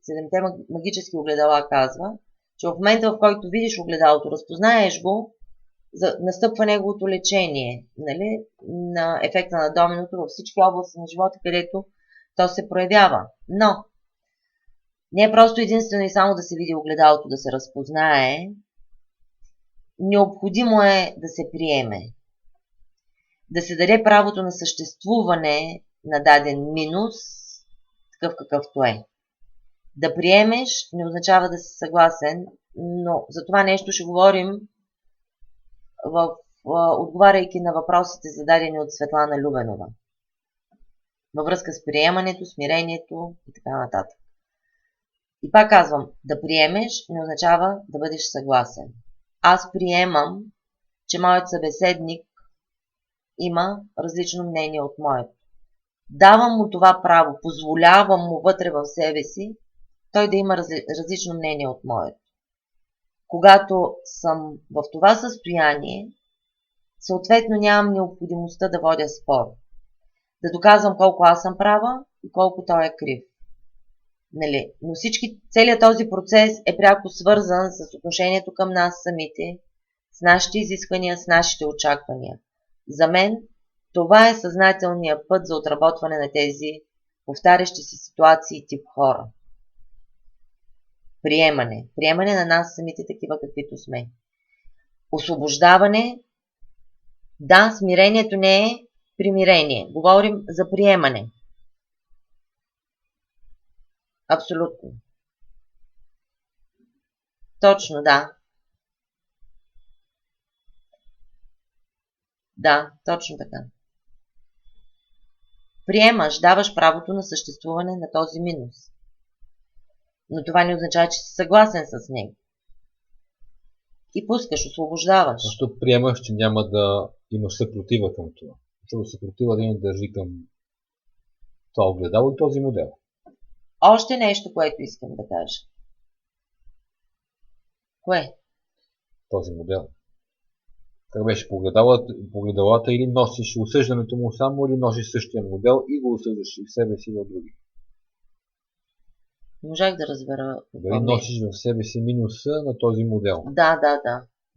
Седемте магически огледала казва, че в момента, в който видиш огледалото, разпознаеш го, настъпва неговото лечение, нали, на ефекта на доминото във всички области на живота, където то се проявява. Но не е просто единствено и само да се види огледалото, да се разпознае. Необходимо е да се приеме. Да се даде правото на съществуване на даден минус, такъв какъвто е. Да приемеш не означава да си съгласен, но за това нещо ще говорим отговаряйки на въпросите зададени от Светлана Любенова. Във връзка с приемането, смирението и така нататък. И пак казвам, да приемеш не означава да бъдеш съгласен. Аз приемам, че моят събеседник има различно мнение от моето. Давам му това право, позволявам му вътре в себе си, той да има различно мнение от моето. Когато съм в това състояние, съответно нямам необходимостта да водя спор. Да доказвам колко аз съм права и колко той е крив. Нали? Но целият този процес е пряко свързан с отношението към нас самите, с нашите изисквания, с нашите очаквания. За мен това е съзнателният път за отработване на тези повтарящи се ситуации тип хора. Приемане. Приемане на нас самите такива, каквито сме. Освобождаване. Да, смирението не е примирение. Говорим за приемане. Абсолютно. Точно, да. Да, точно така. Приемаш, даваш правото на съществуване на този минус. Но това не означава, че си съгласен с него. И пускаш, освобождаваш. Защото приемаш, че няма да имаш съпротива към това. Защото съпротива да не държи към това огледало и този модел. Още нещо, което искам да кажа. Кое? Този модел. Как беше погледалата или носиш осъждането му само, или носиш същия модел и го осъждаш и в себе си и в други. Не можах да разбера. Дали носиш в себе си минуса на този модел. Да.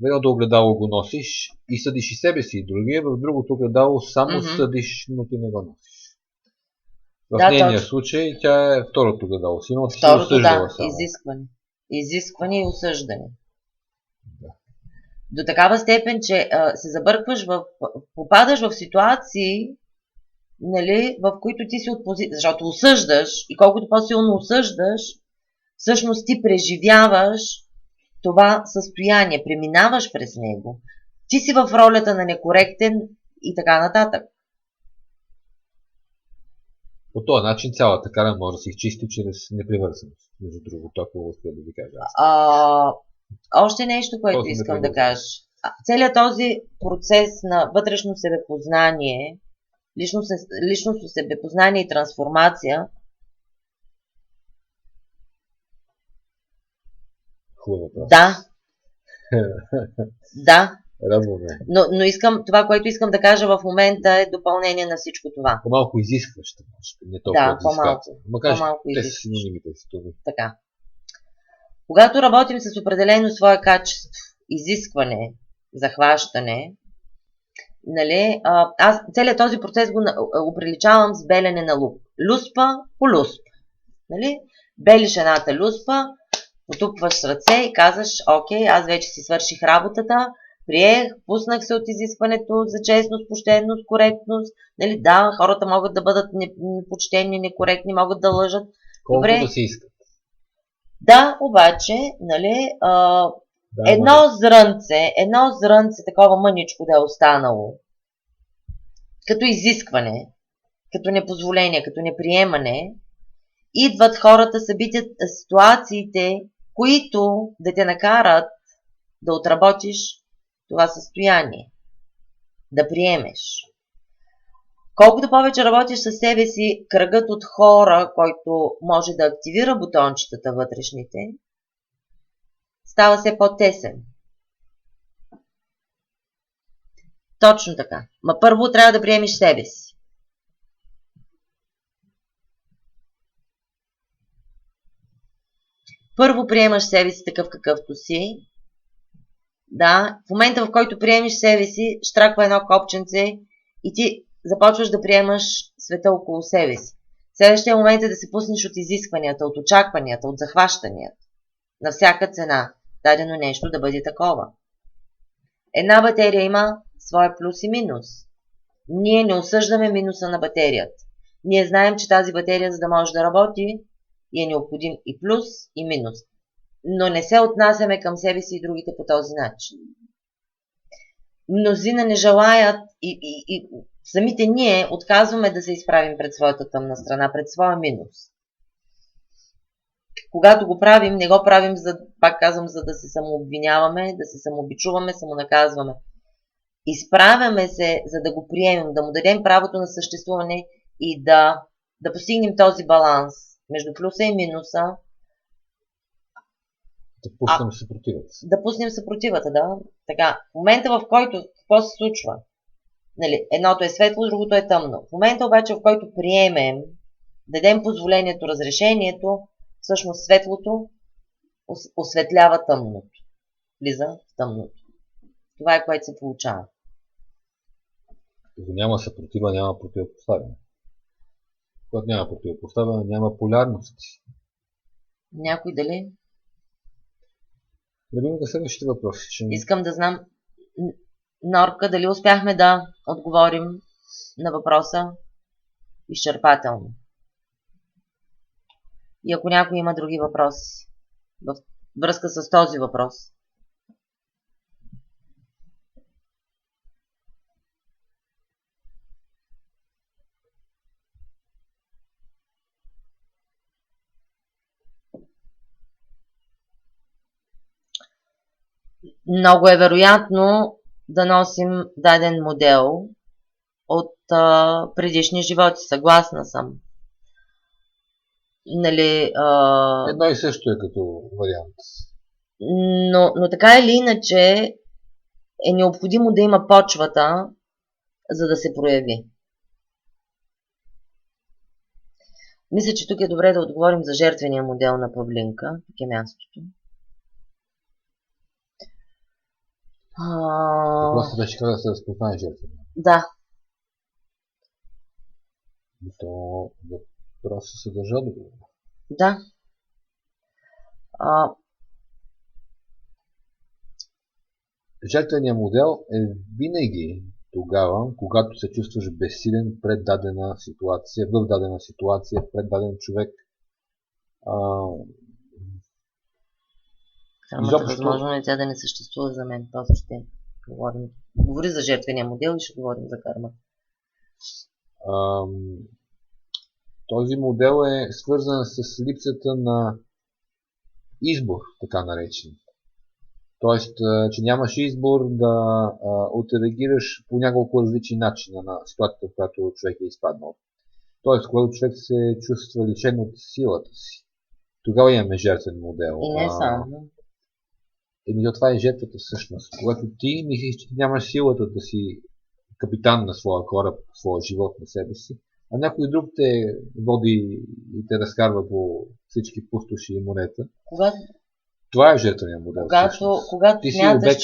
В едното огледало го носиш и съдиш и себе си и другия, в другото огледало само съдиш, но ти не го носиш. В нейния случай тя е второто огледало. Второто, да, изискване и осъждане. Да. До такава степен, че се забъркваш, попадаш в ситуации, нали, в които ти си от позиция, защото осъждаш и колкото по-силно осъждаш, всъщност ти преживяваш това състояние, преминаваш през него. Ти си в ролята на некоректен и така нататък. По този начин цялата кара може да се изчисти чрез непривързаност. Между другото, ако успея да ви кажа. Още нещо, което искам да кажа. Целият този процес на вътрешно себепознание, личностно себепознание и трансформация. Хубаво. Да. Да. Радваме. Но това, което искам да кажа в момента е допълнение на всичко това. По-малко изискващо, не толкова да, по-малко. По-малко те са синонимите с това. Така. Когато работим с определено свое качество, изискване, захващане, нали, аз целият този процес го оприличавам с белене на лук. Люспа по люспа. Нали? Белиш едната люспа, потупваш с ръце и казваш, окей, аз вече си свърших работата, приех, пуснах се от изискването за честност, почтенност, коректност. Нали? Да, хората могат да бъдат непочтени, некоректни, могат да лъжат. Колко да се искат. Да, обаче, нали, едно зрънце, такова мъничко да е останало като изискване, като непозволение, като неприемане, идват хората, събитията, ситуациите, които да те накарат да отработиш това състояние, да приемеш. Колкото повече работиш със себе си, кръгът от хора, който може да активира бутончетата вътрешните, става все по-тесен. Точно така. Ма първо трябва да приемеш себе си. Първо приемаш себе си такъв какъвто си. Да, в момента в който приемеш себе си, щраква едно копченце и ти започваш да приемаш света около себе си. Следващия момент е да се пуснеш от изискванията, от очакванията, от захващанията. На всяка цена дадено нещо да бъде такова. Една батерия има своя плюс и минус. Ние не осъждаме минуса на батерията. Ние знаем, че тази батерия, за да може да работи, е необходим и плюс, и минус. Но не се отнасяме към себе си и другите по този начин. Мнозина не желаят и самите ние отказваме да се изправим пред своята тъмна страна, пред своя минус. Когато го правим, не го правим, пак казвам, за да се самообвиняваме, да се самобичуваме, самонаказваме. Изправяме се, за да го приемем, да му дадем правото на съществуване и да постигнем този баланс между плюса и минуса. Да пуснем съпротивата. Да пуснем съпротивата, да. Така, в момента, в който какво се случва? Нали, едното е светло, другото е тъмно. В момента обаче, в който приемем, дадем позволението, разрешението, всъщност светлото осветлява тъмното. Влиза в тъмното. Това е, което се получава. Когато няма съпротива, няма противопоставяне. Когато няма противопоставяне, няма полярност. Някой дали? Да видим следващите въпроси. Искам да знам, Норка, дали успяхме да отговорим на въпроса изчерпателно. И ако някой има други въпроси във връзка с този въпрос. Много е вероятно да носим даден модел от предишни животи. Съгласна съм. Нали, едно и също е като вариант. Но така или иначе е необходимо да има почвата, за да се прояви. Мисля, че тук е добре да отговорим за жертвения модел на Павлинка. Тук е мястото. Въпросът беше как да се разпознае жертвения. Да. То въпросът се държа добре. Да. Жертвеният модел е винаги тогава, когато се чувстваш безсилен пред дадена ситуация, в дадена ситуация, пред даден човек. Кармата възможно е тя да не съществува за мен. После ще говорим. Говори за жертвения модел и ще говорим за карма. Този модел е свързан с липсата на избор, така наречен. Тоест, че нямаш избор да отреагираш по няколко различни начина на ситуацията, в която човек е изпаднал. Тоест, когато човек се чувства лишен от силата си, тогава имаме жертвен модел. И не само. Това е жертвата всъщност. Когато ти мислиш, че нямаш силата да си капитан на своя кораб, своя живот на себе си, а някой друг те води и те разкарва по всички пустоши и морета. Това е жертвеният модел. Когато смяташ,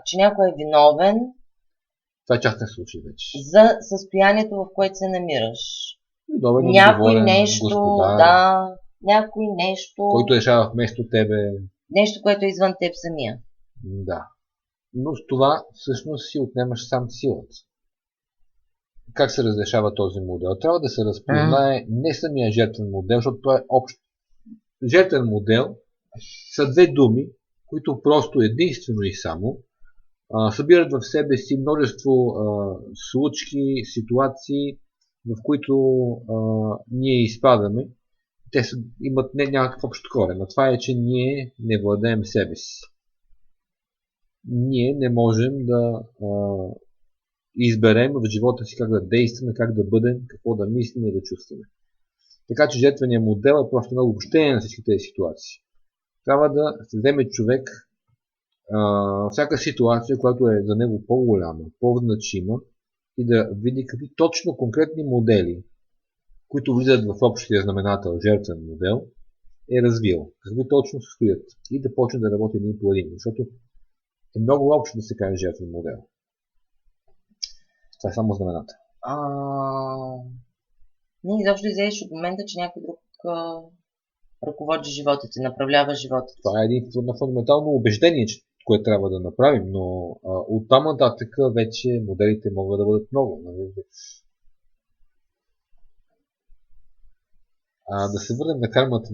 че някой е виновен, това е частен случай вече. За състоянието, в което се намираш. Виновен, някой нещо, господар, някой нещо, който решава вместо тебе. Нещо, което е извън теб самия. Да. Но с това всъщност си отнемаш сам силата. Как се разрешава този модел? Трябва да се разпознае не самия жертвен модел, защото това е общ. Жертвен модел са две думи, които просто единствено и само събират в себе си множество случки, ситуации, в които ние изпадаме. Те имат някакъв общ корен. А това е, че ние не владеем себе си. Ние не можем да изберем в живота си как да действаме, как да бъдем, какво да мислим и да чувстваме. Така че жертвеният модел е просто на обобщение на всички тези ситуации. Трябва да се вземе човек всяка ситуация, която е за него по-голяма, по-значима и да види какви точно конкретни модели, които влизат в общия знаменател жертвен модел, е развил. Какви точно се стоят и да почне да работи един по един, защото е много общо да се каже жертвен модел. Това е само знамената. Не изобщо излезеш от момента, че някой друг ръководи живота ти, направлява живота ти. Това е един фундаментално убеждение, което трябва да направим, но оттам нататък вече моделите могат да бъдат много. Да се върнем на кармата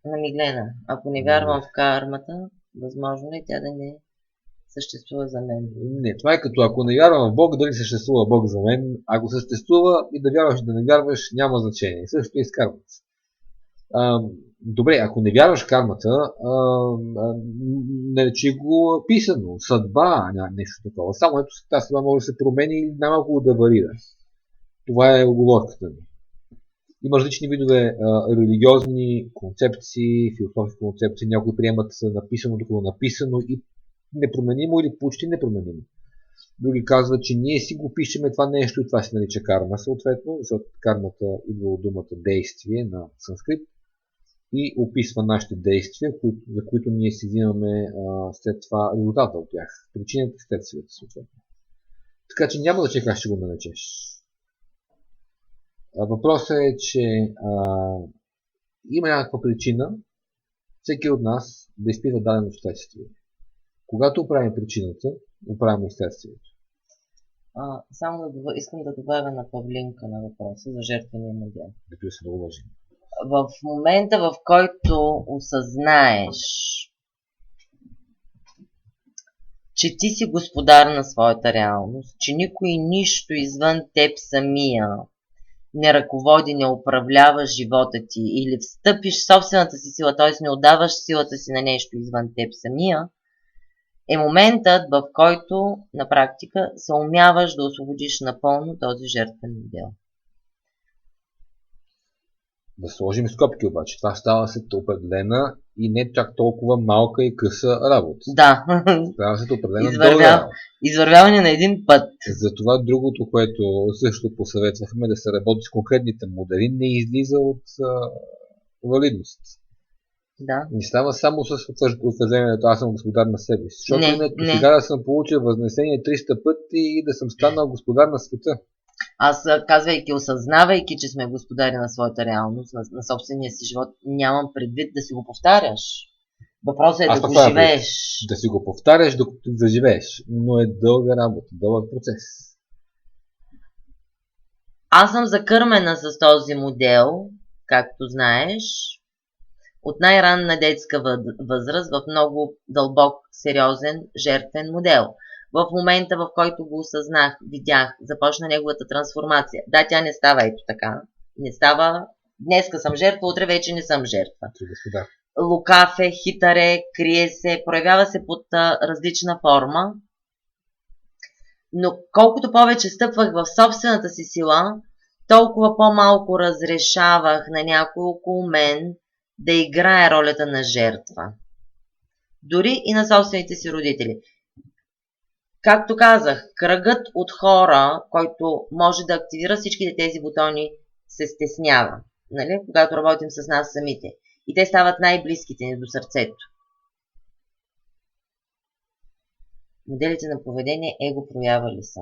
на Миглена. Ако не вярвам в кармата, възможно ли тя да не съществува за мен? Не, това е като ако не вярвам в Бог, дали съществува Бог за мен. Ако съществува и да вярваш и да не вярваш, няма значение. Също и с кармата. Добре, ако не вярваш в кармата, наречи го писано, съдба, нещо такова. Само ето тази съдба може да се промени или най-малко да варира. Това е оговорката ми. Има различни видове религиозни концепции, философски концепции. Някои приемат написаното като написано и непроменимо или почти непроменимо. Други казват, че ние си го пишеме това нещо и това се нарича карма, съответно, защото кармата идва от думата действие на санскрит и описва нашите действия, за които ние си взимаме след това резултата от тях. Причината и следствията, съответно. Така че няма да че как ще го наречеш. Въпросът е, че има някаква причина всеки от нас да изпита дадено следствие. Когато оправим причината, оправим и следствието. Само искам да добавя на Павлинка на въпроса за жертвения модел. Да се доложим. В момента, в който осъзнаеш, че ти си господар на своята реалност, че никой нищо извън теб самия не ръководи, не управлява живота ти или встъпиш в собствената си сила, т.е. не отдаваш силата си на нещо извън теб самия, е моментът, в който на практика се умяваш да освободиш напълно този жертвен модел. Да сложим скобки обаче. Това става след определена и не чак толкова малка и къса работа. Да. Става след определена дълга. Извървяване на един път. Затова другото, което също посъветвахме да се работи с конкретните модели, не излиза от валидност. Да. Не става само с утвърждението, аз съм господар на себе си. Защото не. Сега да съм получил възнесение 300 пъти и да съм станал господар на света. Аз, казвайки, осъзнавайки, че сме господари на своята реалност, на собствения си живот, нямам предвид да си го повтаряш. Въпросът е да го живееш. Да си го повтаряш, докато заживееш. Но е дълга работа, дълъг процес. Аз съм закърмена с този модел, както знаеш, от най-ранна детска възраст в много дълбок, сериозен, жертвен модел. В момента, в който го осъзнах, видях, започна неговата трансформация. Да, тя не става ето така. Не става, днеска съм жертва, утре вече не съм жертва. Лукав е, хитър е, крие се, проявява се под различна форма. Но колкото повече стъпвах в собствената си сила, толкова по-малко разрешавах на някой около мен да играе ролята на жертва. Дори и на собствените си родители. Както казах, кръгът от хора, който може да активира всичките тези бутони, се стеснява, нали? Когато работим с нас самите. И те стават най-близките ни до сърцето. Моделите на поведение его проява ли са?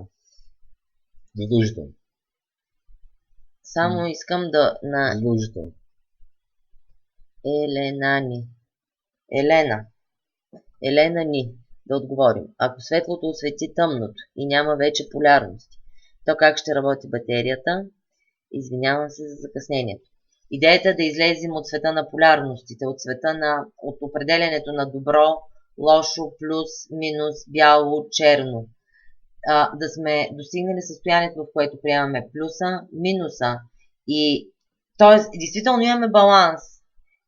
Задължително. Само искам да... Задължително. Елена ни. Да отговорим. Ако светлото освети тъмното и няма вече полярности, то как ще работи батерията? Извинявам се за закъснението. Идеята е да излезем от света на полярностите, от света от определенето на добро, лошо, плюс, минус, бяло, черно. Да сме достигнали състоянието, в което приемаме плюса, минуса. И т.е. действително имаме баланс.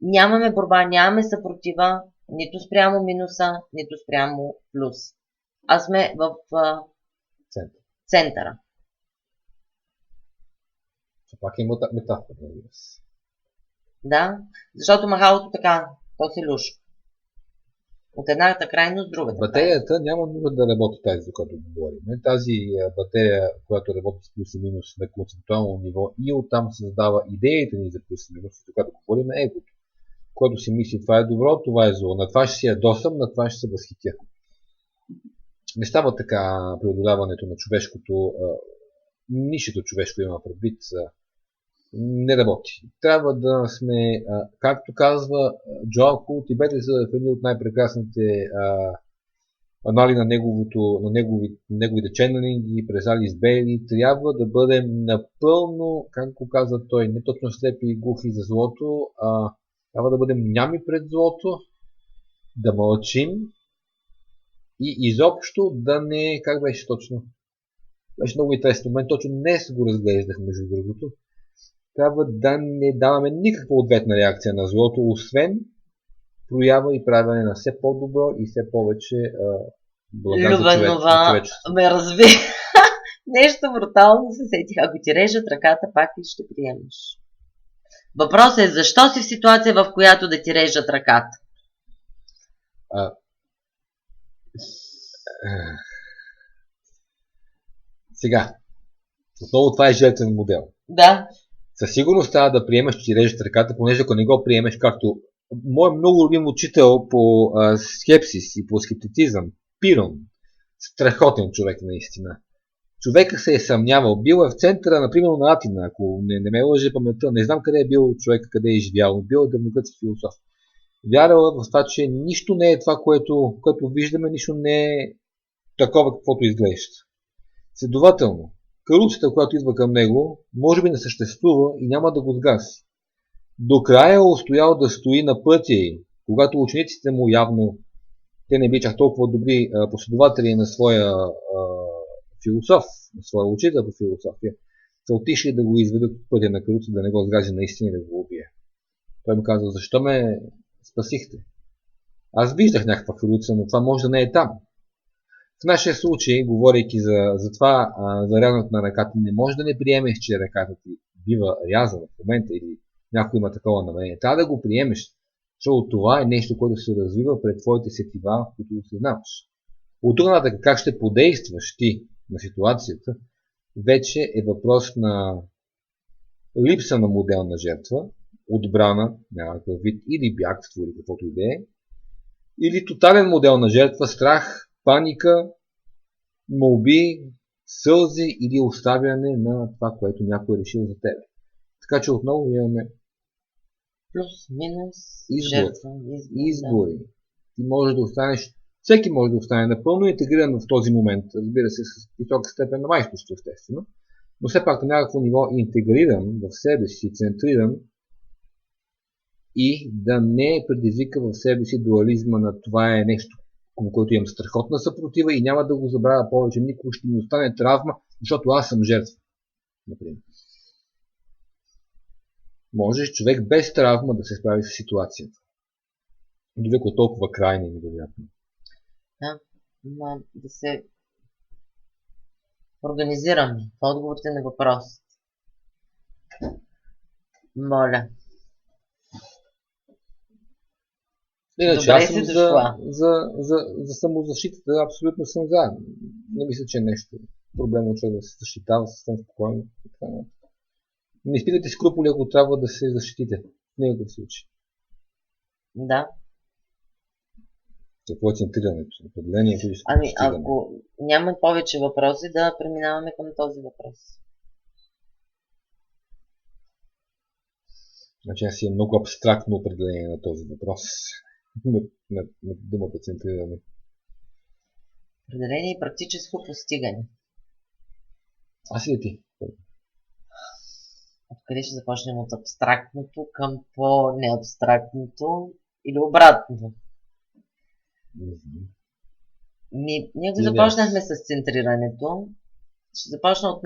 Нямаме борба, нямаме съпротива, нито спрямо минуса, нито спрямо плюс. А сме в центъра. Пак има метафора. Да, защото махалото така, то се люшка. От едната крайност, другата. Батерията няма нужда да работи тази, за която говорим. Тази батерия, която работи с плюс и минус на концептуално ниво и оттам създава идеите ни за плюс и минус, за която говорим, е егото, което си мисли това е добро, това е зло. На това ще си ядосам, на това ще се възхитя. Не става така преодоляването на човешкото, нишето човешко има предвид, не работи. Трябва да сме, както казва Джоако, Тибет е едни от най-прекрасните анали на неговите ченнелинги през Алис Бейли. Трябва да бъдем напълно, как го казва той, не точно слепи и глухи за злото, трябва да бъдем нями пред злото, да мълчим и изобщо да не, как беше точно? Беше много интересен момент, точно днес го разглеждах между другото. Трябва да не даваме никаква ответна реакция на злото, освен проява и правене на все по-добро и все повече блага за човечеството. Ме разви. Нещо брутално се сетих. Ако ти режат ръката, пак ли ще приемеш? Въпросът е, защо си в ситуация, в която да ти режат ръката? Сега, отново това е жертвен модел. Да. Със сигурност трябва да приемеш, че ти режат ръката, понеже ако не го приемеш, както мой много любим учител по скепсис и по скептицизъм, Пирон, страхотен човек наистина. Човекът се е съмнявал, бил е в центъра, например, на Атина, ако не ме лъже паметта, не знам къде е бил човек, къде е живял, бил е древногръцки философ. Вярвал е в това, че нищо не е това, което виждаме, нищо не е такова, каквото изглежда. Следователно, каруцата, която идва към него, може би не съществува и няма да го сгаси. До края е устоял да стои на пътя й, когато учениците му явно, те не били чак толкова добри последователи на своя философ, на своя учител по философия, са отишли да го изведат от пътя на каруца, да не го сгази наистина и да го убие. Той му казва, защо ме спасихте? Аз виждах някаква каруца, но това може да не е там. В нашия случай, говорейки за това, за рязането на ръката, не може да не приемеш, че ръката ти бива рязана в момента или някой има такова намерение. Трябва да го приемеш, защото това е нещо, което се развива пред твоите сетива, които осъзнаваш. От тук нататък как ще подействаш ти на ситуацията, вече е въпрос на липса на модел на жертва, отбрана, някакъв вид или бягство, или каквото и да е, или тотален модел на жертва, страх, паника, молби, сълзи или оставяне на това, което някой е решил за тебе. Така че отново имаме плюс, минус, избори. Ти можеш да останеш, всеки може да остане напълно интегриран в този момент, разбира се, с висока степен на майсторство, естествено, но все пак на някакво ниво интегриран в себе си, центриран и да не предизвика в себе си дуализма на това е нещо, към което имам страхотна съпротива и няма да го забравя повече, никога ще ми остане травма, защото аз съм жертва, например. Можеш човек без травма да се справи с ситуацията. Дори ако е толкова крайна и невероятно. Да се организираме в отговорите на въпросите. Моля. Иначе аз съм за самозащитата, абсолютно съм за. Не мисля, че е нещо проблемно човек да се защитава съвсем спокойно. Не изпитайте скрупули, ако трябва да се защитите. В никакъв случай. Да. Какво е центрирането? Определението или ако няма повече въпроси, да преминаваме към този въпрос. Значи аз имам много абстрактно определение на този въпрос. на думата центриране. Определение и практическо постигане. Аз ли ти? Откъде ще започнем от абстрактното към по-неабстрактното или обратното? Ние го започнахме с центрирането. Ще започна от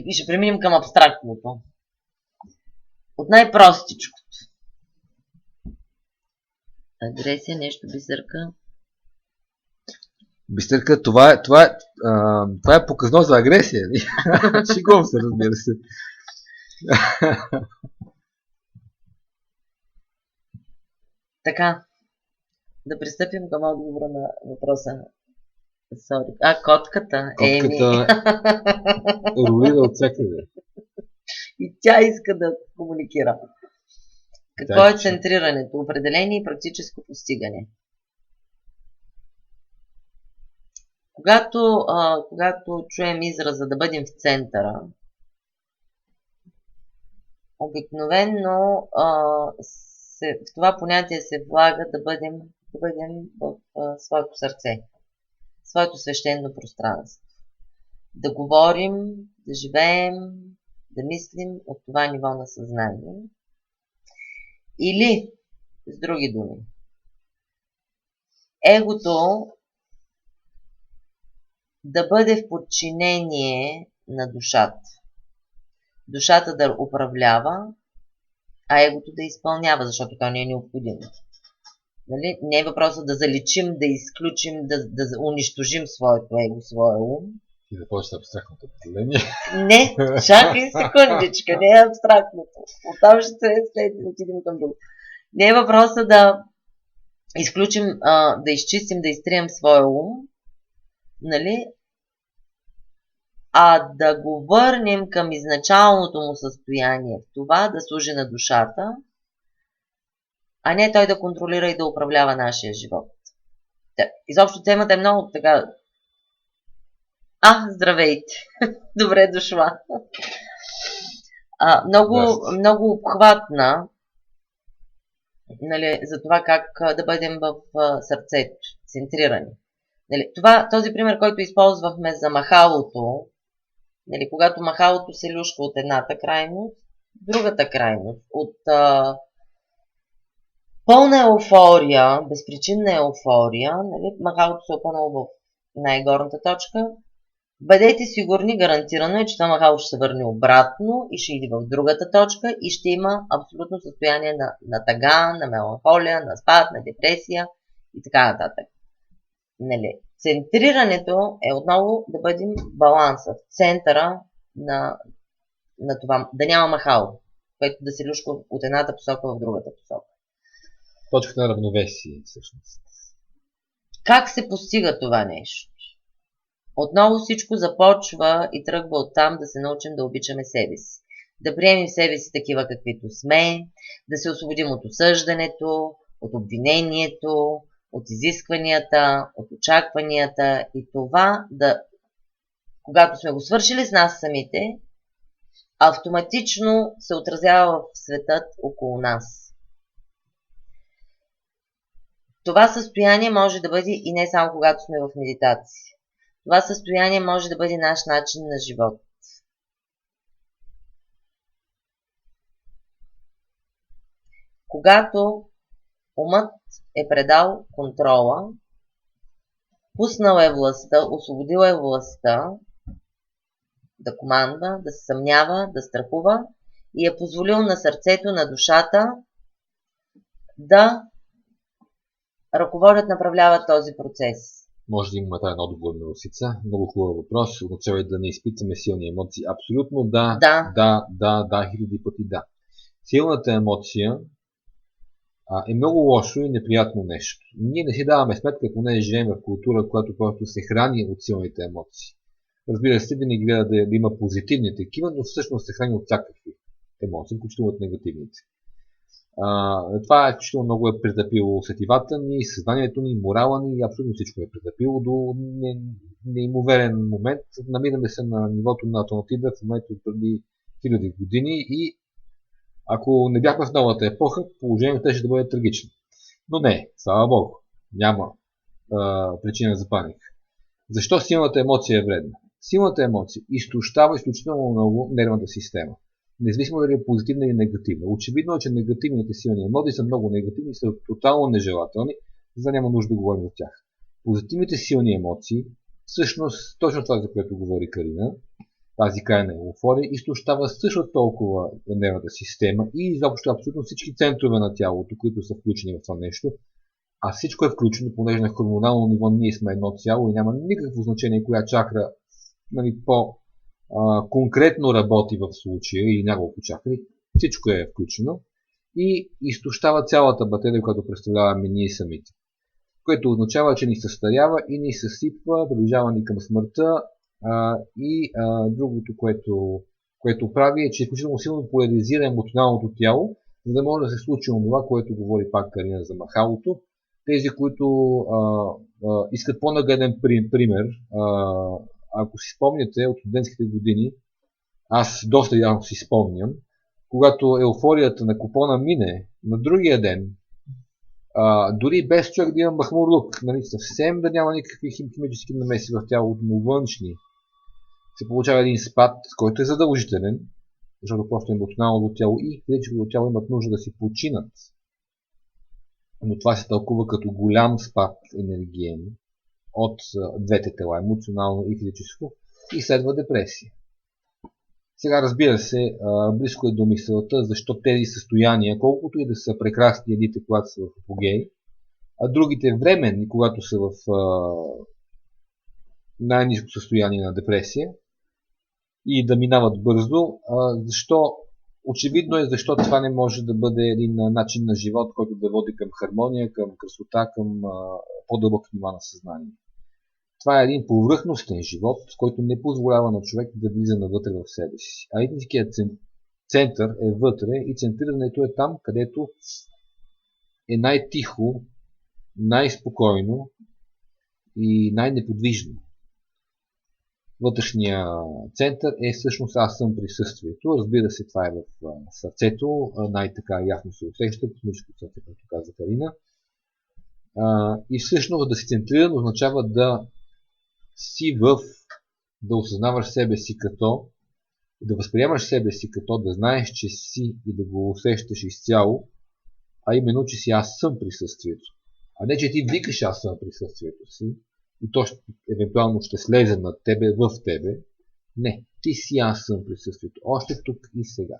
и ще преминем към абстрактното. От най-простичкото. Агресия, нещо бисърка. Бисърка, това е показно за агресия. Шегувам се, разбира се. Така, да пристъпим към отговора на въпроса. Котката. Котката рулира от всякъде. И тя иска да комуникира. Какво е центрирането? Определение и практическо постигане. Когато чуем израза да бъдем в центъра, обикновено в това понятие се влага да бъдем в своето сърце, своето свещено пространство. Да говорим, да живеем, да мислим от това ниво на съзнание. Или, с други думи, егото да бъде в подчинение на душата. Душата да управлява, а егото да изпълнява, защото то не е необходимо. Нали? Не е въпросът да заличим, да изключим, да унищожим своето его, своя ум. И да почне абстрактното определение. Не, чакай секундичка, не е абстрактното. Оттам ще отидем към друго. Не е въпросът да изключим, да изчистим, да изтрием своя ум, нали? А да го върнем към изначалното му състояние, в това да служи на душата, а не той да контролира и да управлява нашия живот. Изобщо темата е много така... Здравейте! Добре дошла! Много обхватна, нали, за това как да бъдем в сърцето, центрирани. Нали, този пример, който използвахме за махалото, нали, когато махалото се люшка от едната крайност, другата крайност, от пълна еуфория, безпричинна еуфория, нали, махалото се опънало в най-горната точка, бъдете сигурни, гарантирано е, че това махало ще се върне обратно и ще иде в другата точка и ще има абсолютно състояние на тъга, на меланхолия, на спад, на депресия и така нататък. Нали, центрирането е отново да бъдем в баланса, в центъра на това, да няма махало, което да се люшка от едната посока в другата посока. Точка на равновесие, всъщност. Как се постига това нещо? Отново всичко започва и тръгва оттам да се научим да обичаме себе си. Да приемем себе си такива каквито сме, да се освободим от осъждането, от обвинението, от изискванията, от очакванията и това когато сме го свършили с нас самите, автоматично се отразява в светът около нас. Това състояние може да бъде и не само когато сме в медитация. Това състояние може да бъде наш начин на живот. Когато умът е предал контрола, пуснал е властта, освободил е властта да командва, да се съмнява, да страхува и е позволил на сърцето, на душата да ръководят, направляват този процес. Може да имаме тази отговор на Русица. Много хубав въпрос. Означава да не изпитаме силни емоции. Абсолютно да, хиляди пъти да. Силната емоция е много лошо и неприятно нещо. Ние не си даваме сметка, понеже живеем в култура, която просто се храни от силните емоции. Разбира се, винаги гледа да има позитивни такива, но всъщност се храни от всякакви емоции, включително от негативните. Това включително много е претъпило сетивата ни, съзнанието ни, морала ни и абсолютно всичко е претъпило до неимоверен момент. Намираме се на нивото на Атлантида в момента преди хиляди години и ако не бяхме в новата епоха, положението ще да бъде трагично. Но не, слава Богу, няма причина за паника. Защо силната емоция е вредна? Силната емоция изтощава изключително много нервната система. Независимо дали е позитивна или негативна. Очевидно е, че негативните силни емоции са много негативни и са тотално нежелателни. за да няма нужда да говорим за тях. Позитивните силни емоции, всъщност точно това, за което говори Карина, тази крайна еуфория, изтощава също толкова нервната система и изобщо абсолютно всички центрове на тялото, които са включени в това нещо. А всичко е включено, понеже на хормонално ниво ние сме едно цяло и няма никакво значение коя чакра, нали, по-конкретно работи в случая или няколко чакри. Всичко е включено и изтощава цялата батерия, която представляваме ние самите. Което означава, че ни състарява и ни съсипва, приближава ни към смъртта. Другото, което прави, е, че изключително силно поляризира емоционалното тяло, за да може да се случи това, което говори пак Карина за махалото. Тези, които искат по-нагледен пример, ако си спомняте от студентските години, аз доста явно си спомням, когато еуфорията на купона мине на другия ден, дори без човек да има махмурлук, нали, съвсем да няма никакви химически намеси в тялото му външни, се получава един спад, който е задължителен, защото просто емоционалното тяло и физическото тяло имат нужда да си починат. Но това се тълкува като голям спад енергиен от двете тела, емоционално и физическо, и следва депресия. Сега, разбира се, близко е до мисълта, защо тези състояния, колкото и да са прекрасни едните, когато са в апогей, а другите временни, когато са в най-низко състояние на депресия и да минават бързо, защо? Очевидно е защо това не може да бъде един начин на живот, който да води към хармония, към красота, към по-дълбок ниво на съзнание. Това е един повърхностен живот, който не позволява на човек да влиза навътре в себе си. А истинският център е вътре и центрирането е там, където е най-тихо, най-спокойно и най-неподвижно. Вътрешния център е всъщност аз съм присъствието. Разбира се, това е в сърцето, най-така ясно се усеща, космическото сърце, както каза Карина. И всъщност да се центриран означава да осъзнаваш себе си като, да възприемаш себе си като, да знаеш, че си и да го усещаш изцяло, а именно, че си аз съм присъствието. А не, че ти викаш аз съм присъствието си и то евентуално ще слезе над тебе, в тебе. Не, ти си аз съм присъствието. Още тук и сега.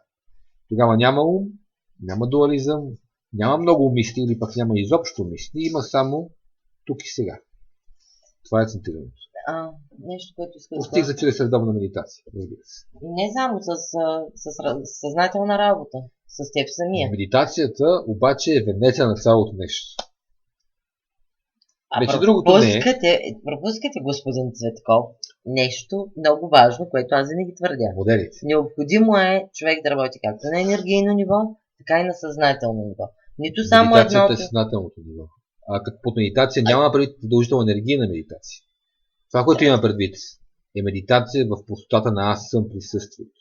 Тогава няма ум, няма дуализъм, няма много мисли или пък няма изобщо мисли, има само тук и сега. Това е центрирането. Нещо, което искам да постига чрез редовна медитация, разбира се. Не само с съзнателна работа, с теб самия. Медитацията обаче е венеца на цялото нещо. Вече другото не е. Пропускате, господин Цветков, нещо много важно, което аз винаги твърдя. Моделите. Необходимо е човек да работи както на енергийно ниво, така и на съзнателно ниво. Нито само медитацията е съзнателното ниво. А като под медитация няма предвид задължително енергийна медитация. Това, което има предвид, е медитация в пустотата на аз съм присъствието.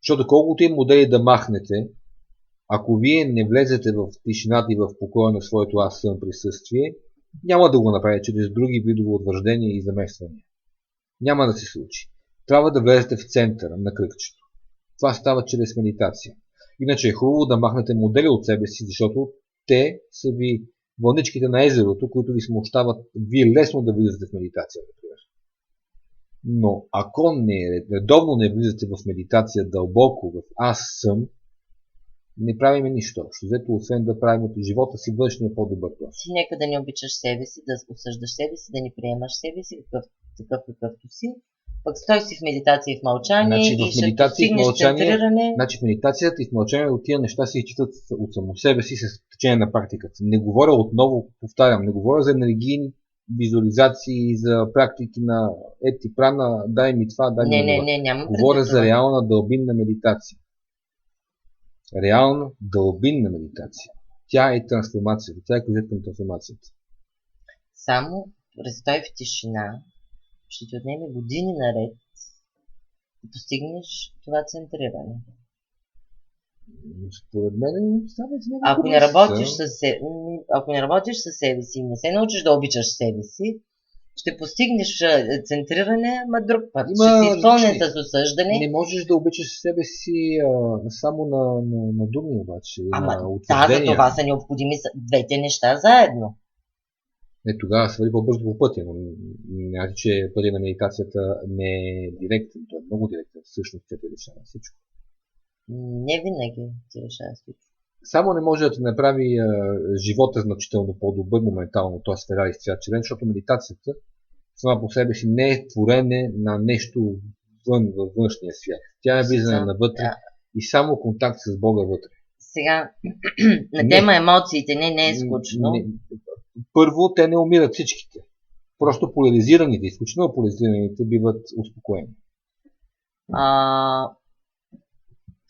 Защото колкото и модели да махнете, ако вие не влезете в тишината и в покоя на своето аз съм присъствие, няма да го направите чрез други видове утвърждения и замествания. Няма да се случи. Трябва да влезете в центъра на кръгчето. Това става чрез медитация. Иначе е хубаво да махнете модели от себе си, защото те са ви вълничките на езерото, които ви смущават вие лесно да влизате в медитация, например. Но ако редовно не влизате в медитация дълбоко, в аз съм, не правиме нищо общо, освен да правим от живота си външния по-добър плюс. Нека да не обичаш себе си, да осъждаш себе си, да не приемаш себе си, такъв какъвто си. Пък стой си в медитация и в мълчание, значи, и ще постигнеш центриране. Значи в медитацията и в мълчание от тия неща се изчитат от само себе си с течение на практиката. Не говоря отново, повтарям, не говоря за енергийни визуализации, за практики на ети прана, дай ми това, дай ми това. Няма. Говоря за реална дълбинна медитация. Реална дълбинна медитация. Тя е трансформацията, тя е ключът към трансформацията. Само престой в тишина ще ти отнеме години наред да постигнеш това центриране. Според мен ако не работиш със себе си и не се научиш да обичаш себе си, ще постигнеш центриране, ама друг път. Ще си изпълнен с осъждане. Не можеш да обичаш себе си само на думи обаче. За това са необходими двете неща заедно. Не, тогава се върви по-бързо по пътя, но няма, че пътя на медитацията не е директен, той е много директен. Всъщност тя те решава всичко. Не винаги ти решава всичко. Само не може да ти направи живота значително по-добър моментално, т.е. сфера из цял член, защото медитацията сама по себе си не е творене на нещо във външния свят. Тя е влизане навътре и само контакт с Бога вътре. Сега, на тема емоциите, не е скучно. Първо, те не умират всичките. Просто поляризираните, изключително поляризираните биват успокоени.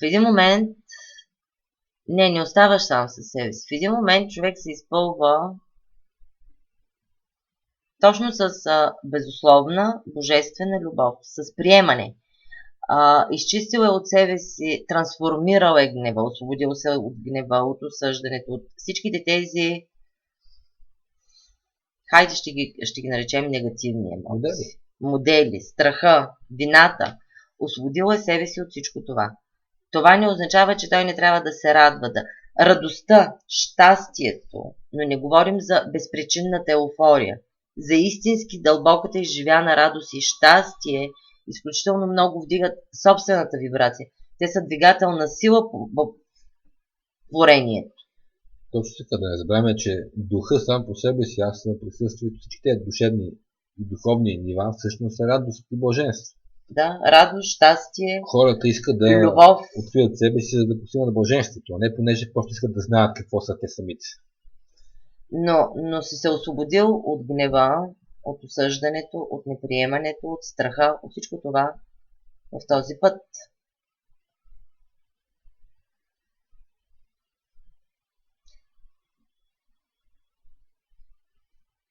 В един момент не оставаш сам със себе си. В един момент човек се изпълва точно с безусловна божествена любов, с приемане. Изчистил е от себе си, трансформирал е гнева, освободил се от гнева, от осъждането, от всичките тези, хайде ще ги наречем негативни емоции. Модели, страха, вината. Освободил е себе си от всичко това. Това не означава, че той не трябва да се радва. Радостта, щастието, но не говорим за безпричинната еуфория. За истински дълбоката изживяна радост и щастие изключително много вдигат собствената вибрация. Те са двигателна сила в творението. Точно така, да не забравяме, че духа сам по себе си, аз на присъствието, всички тези душевни и духовни нива всъщност е радост и блаженство. Да, радост, щастие, хората искат да любов. Откриват себе си, за да постигнат блаженството, а не понеже просто искат да знаят какво са те самите. Но си се освободил от гнева, от осъждането, от неприемането, от страха, от всичко това в този път.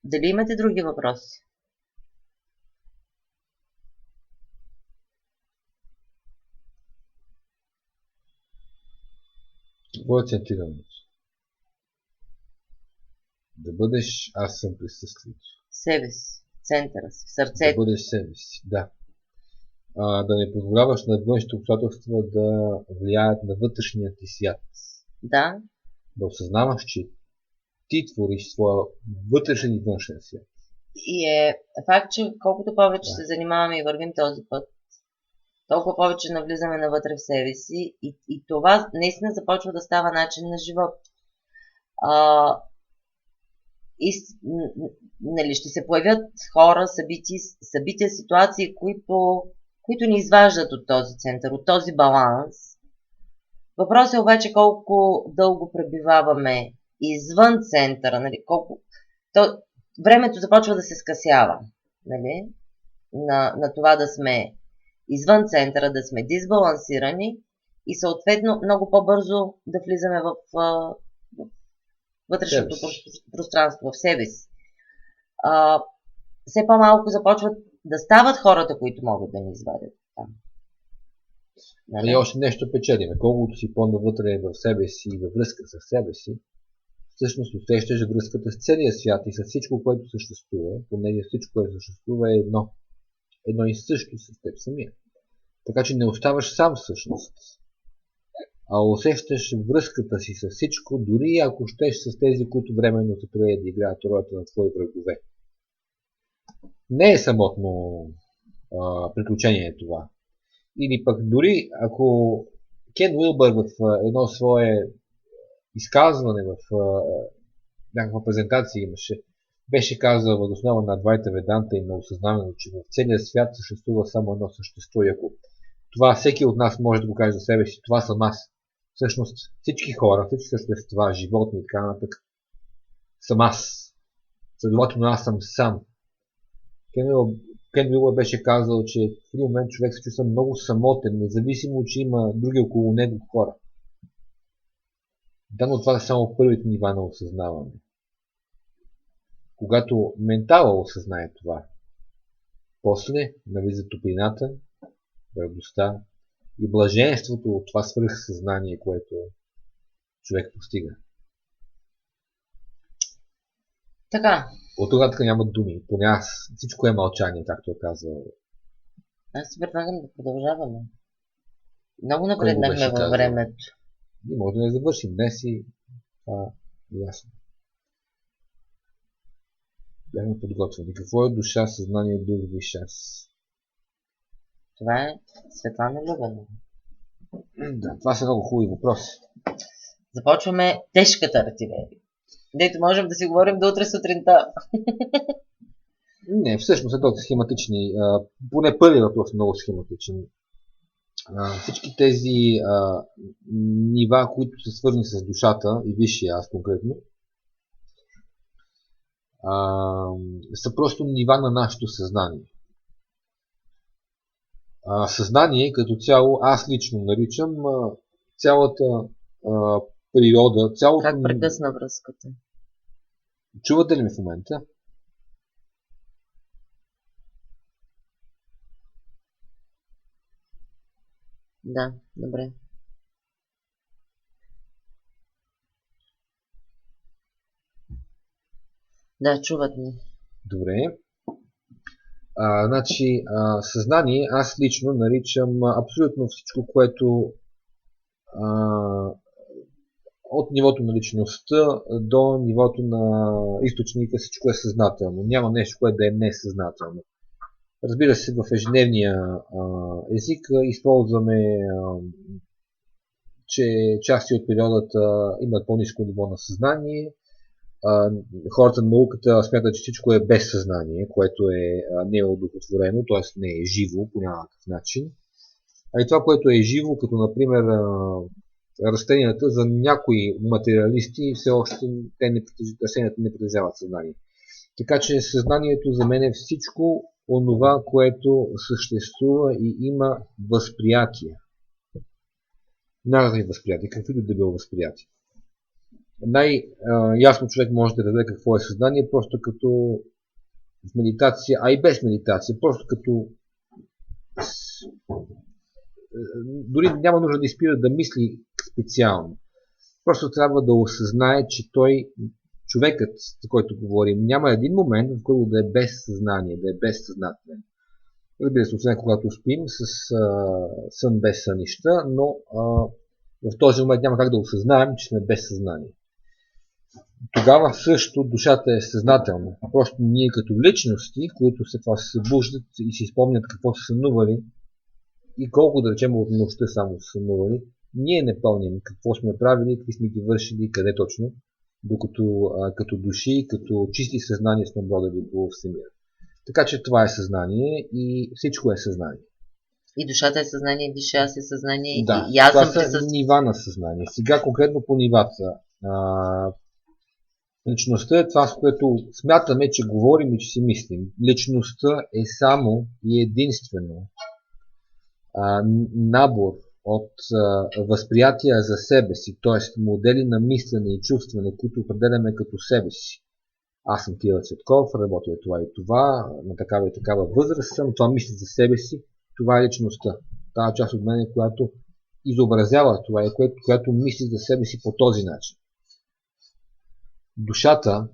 Дали имате други въпроси? Какво е центрирането? Да бъдеш аз съм присъствието. Себе си, центъра си, в сърцето. Да бъдеш себе си, да. Да не позволяваш на външните обстоятелства да влияят на вътрешния ти свят. Да. Да осъзнаваш, че ти твориш своя вътрешен и външен свят. И е факт, че колкото повече се занимаваме и вървим този път, толкова повече навлизаме навътре в себе си и това наистина започва да става начин на живот. Нали, ще се появят хора, събития, ситуации, които ни изваждат от този център, от този баланс. Въпросът е обаче колко дълго пребиваваме извън центъра, нали, времето започва да се скъсява, нали, на това да сме извън центъра, да сме дисбалансирани и съответно много по-бързо да влизаме в вътрешното пространство, в себе си. Все по-малко започват да стават хората, които могат да ни извадят там. Нали? И още нещо печелиме. Колкото си по-навътре в себе си и във връзка с себе си, всъщност усещаш връзката с целия свят и с всичко, което съществува, понеже всичко, което съществува е едно и също с теб самия. Така че не оставаш сам всъщност, а усещаш връзката си с всичко, дори ако щеш с тези, които временно се приеят да играят ролята на твои врагове. Не е самотно приключение това. Или пък дори ако Кен Уилбър в едно свое изказване в някаква презентация беше казал въз основа на Адвайта Веданта и на осъзнаването, че в целия свят съществува само едно същество и ако това всеки от нас може да го каже за себе си, това съм аз. Всъщност всички хора, всички същества, животни и така нататък, съм аз. Следователно аз съм сам. Кен Уилбър беше казал, че в един момент човек се чувства много самотен, независимо, че има други около него хора. Да, но това са само първите нива на осъзнаване. Когато ментала осъзнае това, после навлиза топлината, радостта и блаженството от това свръхсъзнание, което човек постига. Така. От тогава нямат думи. Поне аз всичко е мълчание, както е казал. Аз си предлагам да продължаваме. Много напреднахме във времето. И може да не завършим днес и това е ясно. Бяхме подготвени. Какво е душа, съзнание, дух, висш аз? Това е Светлана Любенова. Да, това са много хубави въпроси. Започваме тежката артилерия. Дето можем да си говорим до утре сутринта. Не, всъщност са доста схематични. Поне първият въпрос е много схематичен. Всички тези нива, които са свързани с душата и висшия аз конкретно, са просто нива на нашето съзнание. Съзнание като цяло аз лично наричам цялата природа, цялото... Как прекъсна връзката? Чувате ли ми в момента? Да, добре. Да, чуват ми. Добре. Значи, съзнание аз лично наричам абсолютно всичко, което от нивото на личността до нивото на източника всичко е съзнателно. Няма нещо, което да е несъзнателно. Разбира се, в ежедневния език използваме, че части от природата имат по-ниско ниво на съзнание. Хората на науката смятат, че всичко е без съзнание, което е неодухотворено, т.е. не е живо по някакъв начин. А и това, което е живо, като например растенията, за някои материалисти все още растенията не притежават съзнание. Така че съзнанието за мен е всичко онова, което съществува и има възприятие. Някакви възприятия, каквито да било възприятие. Най-ясно човек може да разбере какво е съзнание, просто като в медитация, а и без медитация, просто като дори няма нужда да изпира да мисли специално. Просто трябва да осъзнае, че той, човекът, за който говорим, няма един момент, в който да е без съзнание, да е безсъзнателен. Разбира се, освен когато спим с сън без сънища, но в този момент няма как да осъзнаем, че сме без съзнание. Тогава също душата е съзнателна. Просто ние като личности, които след това се събуждат и си спомнят какво са сънували и колко, да речем, от нощта само са сънували, ние не помним какво сме правили, какви сме ги вършили, къде точно, докато като души, като чисти съзнания сме бродили по всемира. Така че това е съзнание и всичко е съзнание. И душата е съзнание, висше аз е съзнание, да, и аз това съм са присъствие. нива на съзнание. Сега конкретно по нивата. Личността е това, с което смятаме, че говорим и че си мислим. Личността е само и единствено набор от възприятия за себе си, т.е. модели на мислене и чувстване, които определяме като себе си. Аз съм Кирил Цветков, работя това и това, на такава и такава възраст съм, това мисля за себе си, това е личността. Това е част от мен, която изобразява това и която мисли за себе си по този начин. Душата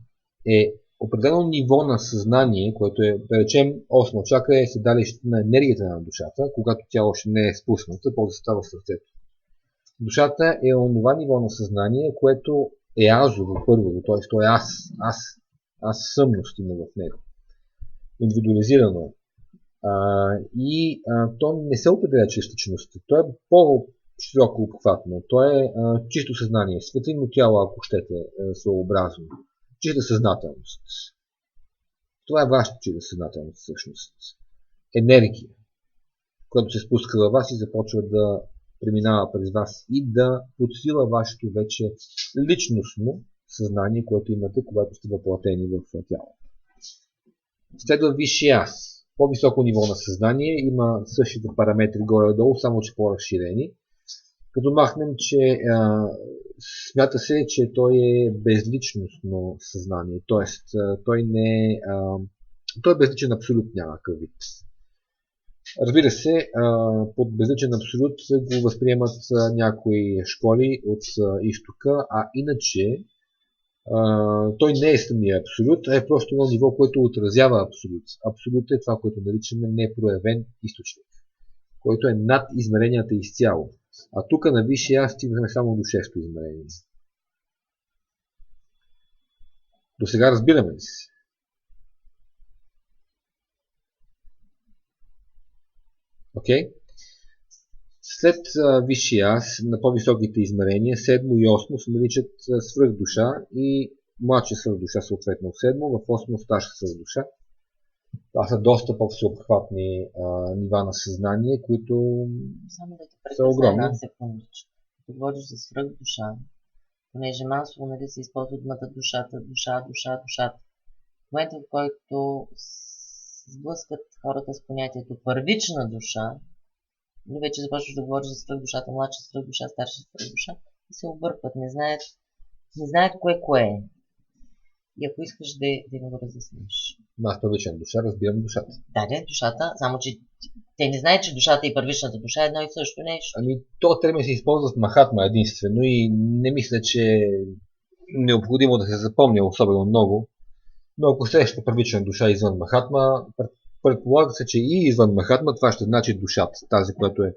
е определено ниво на съзнание, което е, да речем, 8 чакра е седалището на енергията на душата, когато тя още не е спусната, после става в сърцето. Душата е онова ниво на съзнание, което е азово първо, т.е. то е аз съмност има в него. Индивидуализирано е. То не се определя чрез личността. То е по-широко обхватно. То е чисто съзнание. Светлинно тяло, ако щете, съобразно. Чиста съзнателност. Това е вашата чиста съзнателност всъщност. Енергия, която се спуска във вас и започва да преминава през вас и да подсила вашето вече личностно съзнание, което имате, когато сте въплатени в тялото. Следва висшия аз. По-високо ниво на съзнание има същите параметри горе-долу, само че по-разширени. Като махнем, че смята се, че той е безличностно съзнание, т.е. той не е той е безличен абсолют някакъв вид. Разбира се, под безличен абсолют го възприемат някои школи от изтока, а иначе той не е самия абсолют, а е просто едно ниво, което отразява абсолют. Абсолют е това, което наричаме непроявен източник, който е над измеренията изцяло. А тук на висшия аз стигнахме само до 6-то измерение. До сега разбираме ли се? Okay? След висшия аз, на по-високите измерения, седмо и осмо се наричат свръхдуша и младша свръхдуша, съответно в седмо, в осмо старша свръхдуша. Това са доста по-всеобхватни нива на съзнание, които Само да те са прекъсна огромни. една секундичка. Като говориш за свръхдуша, понеже масово нали, се използва думата душата. В момента, в който сблъскат хората с понятието първична душа, или вече започваш да говориш за свръхдушата, младша свръхдуша, старша свръхдуша, и се объркват, не знаят кое е. И ако искаш да ми го разясниш. Аз първична душа разбирам душата. Да, душата, само че те не знаят, че душата и първичната душа е едно и също нещо. Ами, този термин се използва в Махатма единствено и не мисля, че е необходимо да се запомня особено много. Но ако срещате първична душа извън Махатма, предполага се, че и извън Махатма това ще значи душата, тази, която е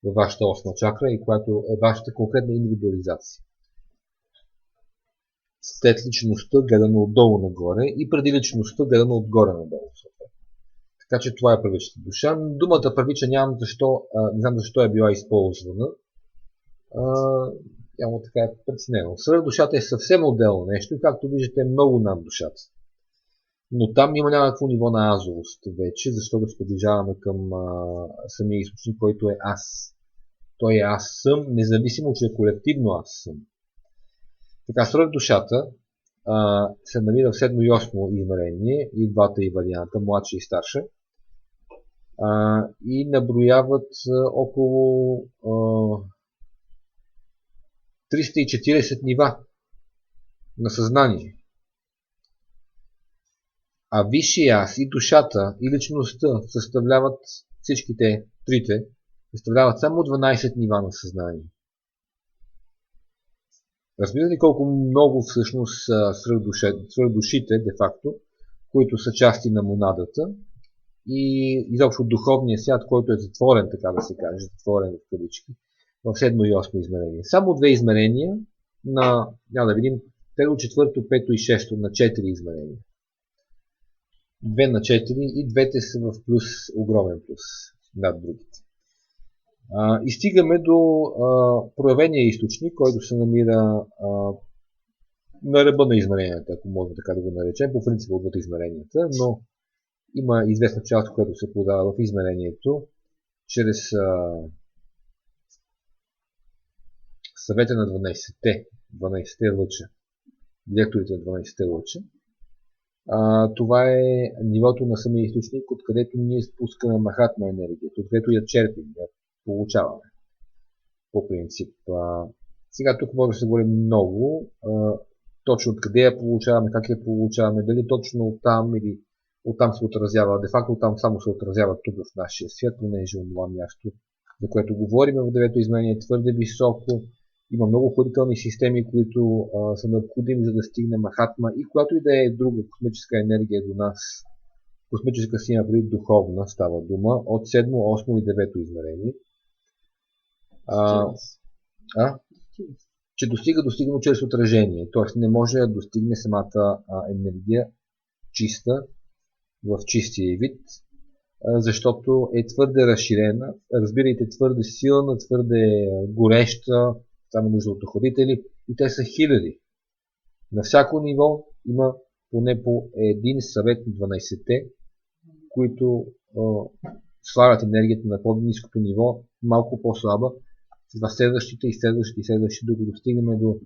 във вашата осма чакра и която е вашата конкретна индивидуализация. След личността гледано отдолу нагоре и преди личността гледано отгоре надолу. Така че това е първичната душа. Думата първична не знам защо е била използвана. Явно така е преценено. Свръхдушата е съвсем отделно нещо, както виждате е много над душата. Но там има някакво ниво на азовост вече, защото се приближаваме към самия източник, който е аз. Той е аз съм, независимо, че е колективно аз съм. Така, свръхдушата се намира в 7 и 8 измерение, и двата и варианта, младша и старша, и наброяват около 340 нива на съзнание. А висшия аз и душата и личността съставляват всичките трите, съставляват само 12 нива на съзнание. Разбирате ли колко много всъщност свръхдушите, де-факто, които са части на монадата и изобщо духовния свят, който е затворен, така да се каже, затворен в кавички, в 7 и 8 измерение. Само две измерения няма да видим, 3, 4, 5 и 6 на 4 измерения. 2 на 4 и двете са в плюс, огромен плюс над другите. И стигаме до проявения източник, който се намира на ръба на измеренията, ако може така да го наречем, по принцип отвъд измеренията, но има известна част, която се подава в измерението чрез съвета на 12-те лъча, директорите на 12-те лъча. Това е нивото на самия източник, откъдето ние спускаме махатма енергията, откъдето я черпим, я получаваме. По принцип. Сега тук може да се говори много, точно откъде я получаваме, как я получаваме, дали точно оттам или оттам се отразява. Де факто оттам само се отразява тук в нашия свят, понеже това място, за което говорим в 9-то измерение, е твърде високо. Има много ходителни системи, които са необходими, за да стигне махатма и която и да е друга космическа енергия до нас. Космическа си има преди духовна, става дума, от 7, 8 и 9 измерение. Че достига чрез отражение, т.е. не може да достигне самата енергия чиста, в чистия вид, защото е твърде разширена, разбирайте, твърде силна, твърде гореща, там е нужда от доходители и те са хиляди. На всяко ниво има поне по един съвет на 12-те, които свалят енергията на по-ниското ниво, малко по-слаба, това следващите и следващите, докато достигнем до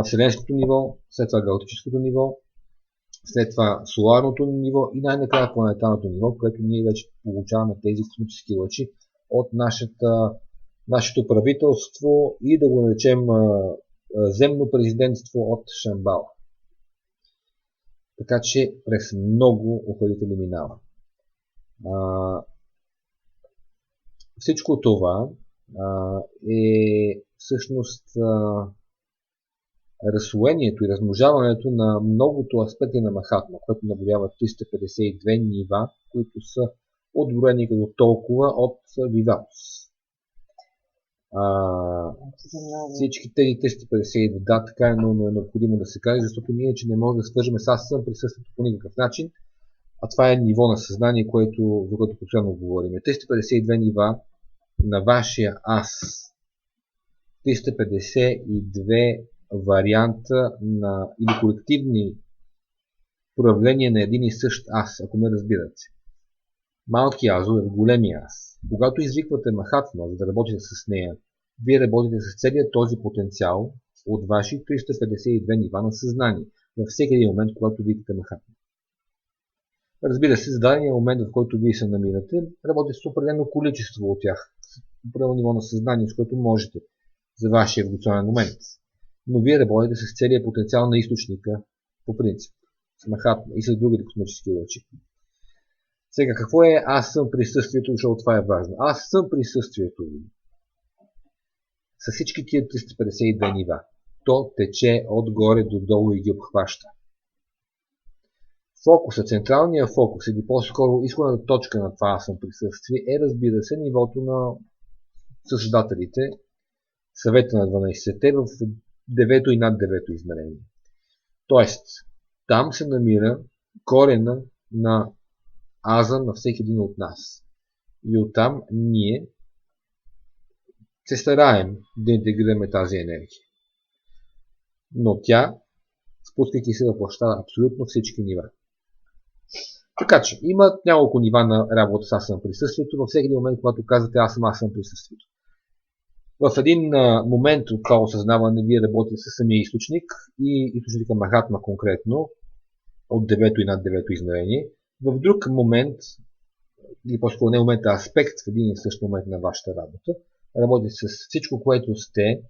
вселенското ниво, след това галактическото ниво, след това соларното ниво и най-накрая планетарното ниво, което ние вече получаваме тези космически лъчи от нашето правителство и да го наречем земно президентство от Шамбала. Така че през много охладители минава. Всичко това е всъщност разслоението и размножаването на многото аспекти на махатма, което наброява 352 нива, които са отброени като толкова от Виватус. Всички тези 352, да, така е, но е необходимо да се каже, защото ние, че не може да свържем с аз съм присъствието по никакъв начин, А това е ниво на съзнание, за което постоянно говорим. 352 нива на вашия аз. 352 варианта или колективни проявления на един и същ аз, ако ме разбирате. Малки азове, големи аз. Когато извиквате Махатма, за да работите с нея, вие работите с целият този потенциал от ваши 352 нива на съзнание във всеки един момент, когато викате Махатма. Разбира се, за дадения момент, в който вие се намирате, работите с определено количество от тях, с определено ниво на съзнание, с което можете за вашия еволюционен момент. Но вие работите с целият потенциал на източника по принцип, с Махатма и с другите космически лъчи. Сега, какво е аз съм присъствието, защото това е важно? Аз съм присъствието ви. С всички тия 352 нива. То тече отгоре до долу и ги обхваща. Фокусът, централният фокус или по-скоро изходната точка на това аз съм присъствие е, разбира се, нивото на съждателите, съвета на 12-те в 9 и над 9 измерение. Тоест, там се намира корена на аза на всеки един от нас. И оттам ние се стараем да интегрираме тази енергия. Но тя, спускайки се да плаща абсолютно всички нива. Така че, има няколко нива на работа с аз съм присъствието. Във всеки един момент, когато казвате аз съм присъствието. В един момент от това осъзнаване вие работите с самия източник и източника Махатма конкретно от 9 и над 9 измерение. В друг момент, или по-скоро не момент, а аспект в един и същ момент на вашата работа, работите с всичко, което сте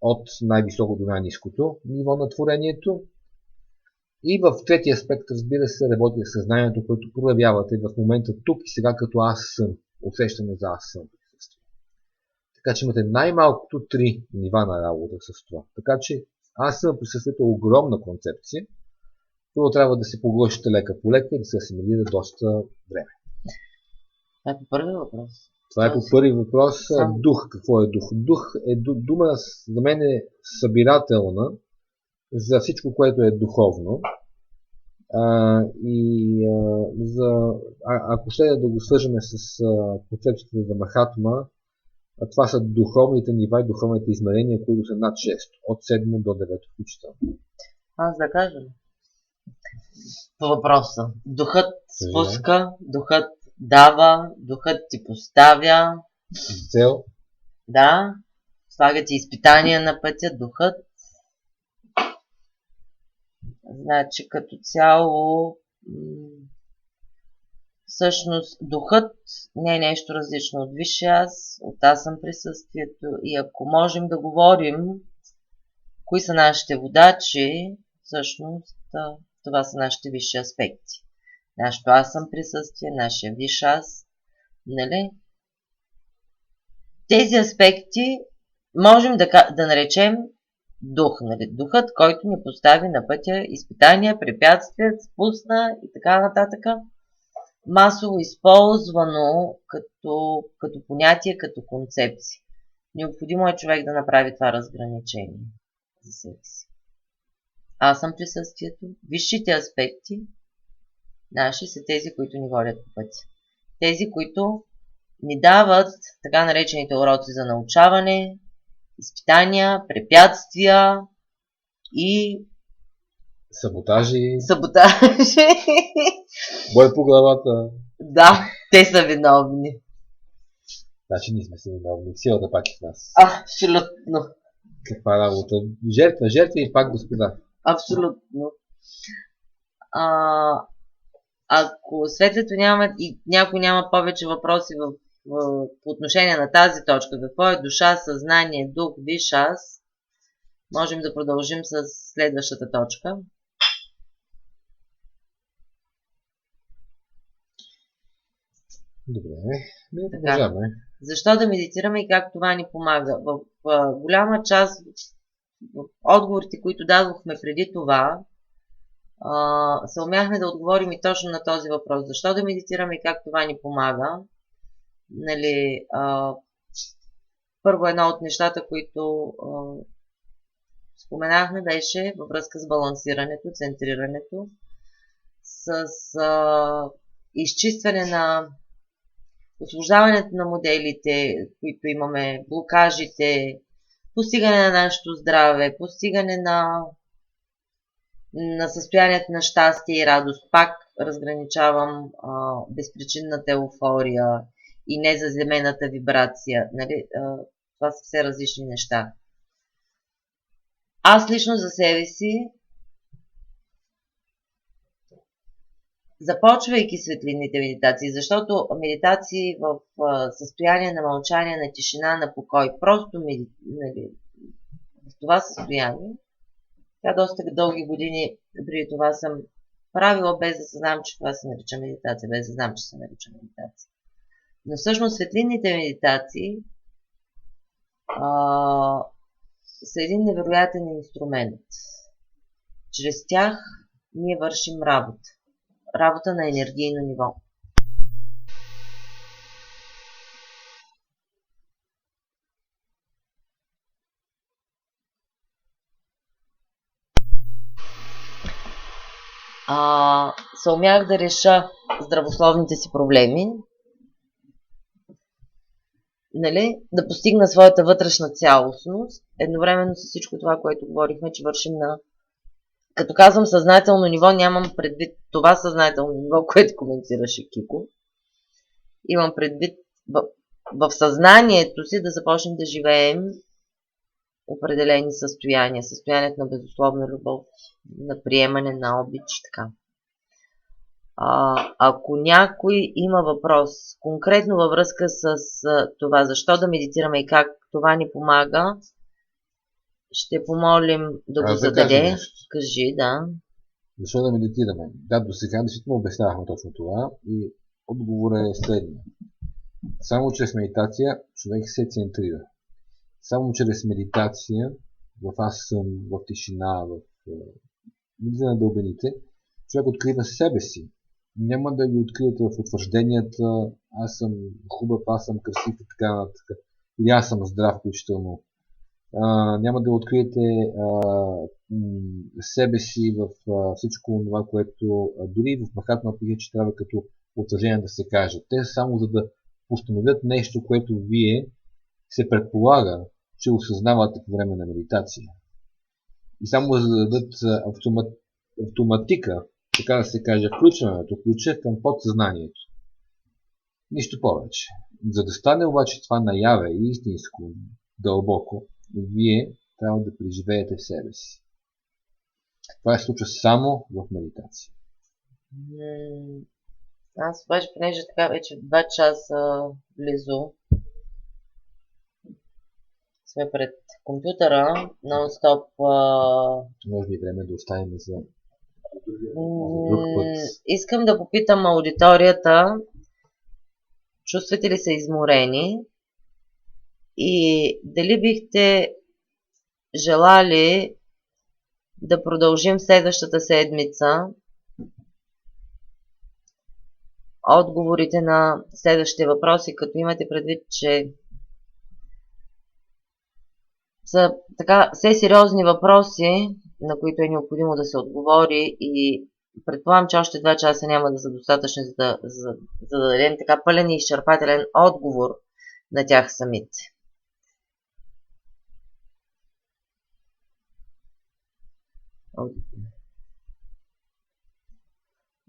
от най-високо до най-ниското ниво на творението. И в третия аспект, разбира се, работите с съзнанието, което проявявате в момента тук и сега като аз съм. Усещане за аз съм присъствие. Така че имате най-малкото 3 нива на работа с това. Така че аз съм присъствието е огромна концепция. Първо трябва да се поглъщате лека по лека и да се асимилира доста време. Това е по първи въпрос. Това е по първи въпрос. Дух. Какво е дух? Дух е дума за мен е събирателна за всичко, което е духовно. Ако ще да го свържем с концепцията за Махатма, това са духовните нива и духовните измерения, които са над 6, от 7 до 9 включително. Аз да кажа по въпроса. Духът спуска, духът дава, духът ти поставя. Цел? Да. Слага ти изпитания на пътя, духът. Значи като цяло всъщност духът не е нещо различно от висшия аз, от аз съм присъствието и ако можем да говорим кои са нашите водачи, всъщност това са нашите висши аспекти. Нашето аз съм присъствие, нашия висш аз, нали? Тези аспекти можем да наречем дух, нали? Духът, който ни постави на пътя изпитания, препятствия, спусна и така нататък. Масово използвано като понятие, като концепция. Необходимо е човек да направи това разграничение за себе си. Аз съм присъствието. Висшите аспекти наши са тези, които ни водят по пътя. Тези, които ни дават така наречените уроци за научаване, изпитания, препятствия и саботажи. Бой по главата. Да, те са виновни. Значи ние сме си виновни. Силата пак е в нас. Абсолютно. Каква работа? Жертва и пак господа. Абсолютно. Ако светлето няма и някой няма повече въпроси по отношение на тази точка, какво е душа, съзнание, дух, висш аз, можем да продължим с следващата точка. Добре, продължаваме. Защо да медитираме и как това ни помага? В голяма част в отговорите, които дадохме преди това, се умяхме да отговорим и точно на този въпрос. Защо да медитираме и как това ни помага? Нали, първо едно от нещата, които споменахме, беше във връзка с балансирането, центрирането. с изчистване на освобождаването на моделите, които имаме, блокажите, постигане на нашето здраве, постигане на състоянието на щастие и радост. Пак разграничавам безпричинната еуфория и незаземената вибрация. Нали? Това са все различни неща. Аз лично за себе си, започвайки светлинните медитации, защото медитации в състояние на мълчание, на тишина, на покой, просто нали, в това състояние, доста дълги години преди това съм правила без да съзнавам, че това се нарича медитация, без да знам, че се нарича медитация. Но всъщност светлинните медитации са един невероятен инструмент. Чрез тях ние вършим работа. Работа на енергийно ниво. Съумях да реша здравословните си проблеми, нали? Да постигна своята вътрешна цялостност, едновременно с всичко това, което говорихме, че вършим на... Като казвам съзнателно ниво, нямам предвид това съзнателно ниво, което коментираше Кико. Имам предвид в съзнанието си да започнем да живеем определени състояния. Състоянието на безусловна любов, на приемане, на обич, така. Ако някой има въпрос, конкретно във връзка с това, защо да медитираме и как това ни помага, ще помолим да го зададе. Кажи, да. Защо да медитираме? Да, до сега действително обяснявахме точно това и отговорът е следния. Само чрез медитация човек се центрира. Само чрез медитация, в аз съм, в тишина, в на дълбините, човек открива себе си. Няма да ги откриете в утвържденията, аз съм хубав, аз съм красив и така нататък. Или аз съм здрав, включително. Няма да откриете себе си в всичко това, което дори в Махатма пише, че трябва като отражение да се каже. Те са само за да постановят нещо, което вие се предполага, че осъзнавате по време на медитация. И само за да дадат автоматика, така да се каже, включването, ключа към подсъзнанието. Нищо повече. За да стане обаче това наяве и истинско, дълбоко, вие трябва да преживеете себе си. Това се случва само в медитация. Аз обаче, понеже така вече 2 часа близо сме пред компютъра, нон-стоп... Може би време да оставим за друг път. Искам да попитам аудиторията, чувствате ли се изморени и дали бихте желали да продължим следващата седмица отговорите на следващите въпроси, като имате предвид, че са така все сериозни въпроси, на които е необходимо да се отговори и предполагам, че още 2 часа няма да са достатъчни, за да дадем така пълен и изчерпателен отговор на тях самите.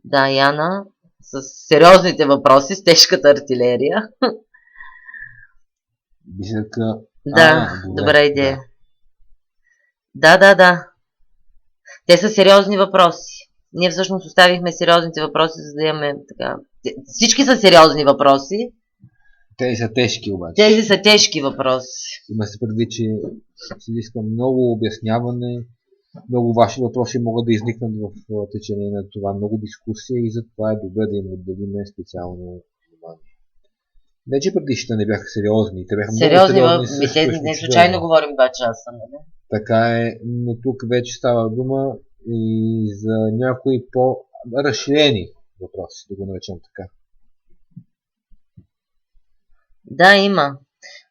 Да, Яна, с сериозните въпроси, с тежката артилерия. Бисерка. Да, добра идея. Да. Те са сериозни въпроси. Ние всъщност оставихме сериозните въпроси, за да имаме така... Всички са сериозни въпроси. Тези са тежки обаче. Тези са тежки въпроси. Има се предвид, че се иска много обясняване, много ваши въпроси могат да изникнат в течение на това, много дискусия и затова е добре да им отделим специално внимание. Не, че предишните не бяха сериозни, те бяха сериозни, много сериозни. Не случайно говорим 2 часа, нали? Така е, но тук вече става дума и за някои по-разширени въпроси, да го наречем така. Да, има.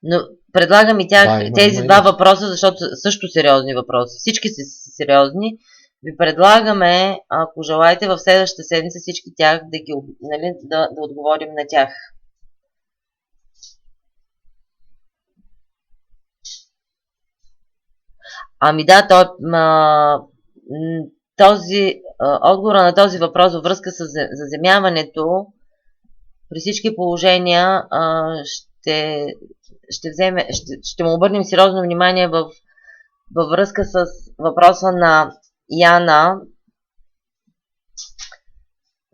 Но предлагам и тези 2 въпроса, защото са също сериозни въпроси. Всички са сериозни, Ви предлагаме, ако желаете, в следващата седмица всички тях да отговорим на тях. Ами да, отговора на този въпрос във връзка с заземяването при всички положения ще му обърнем сериозно внимание във връзка с въпроса на Яна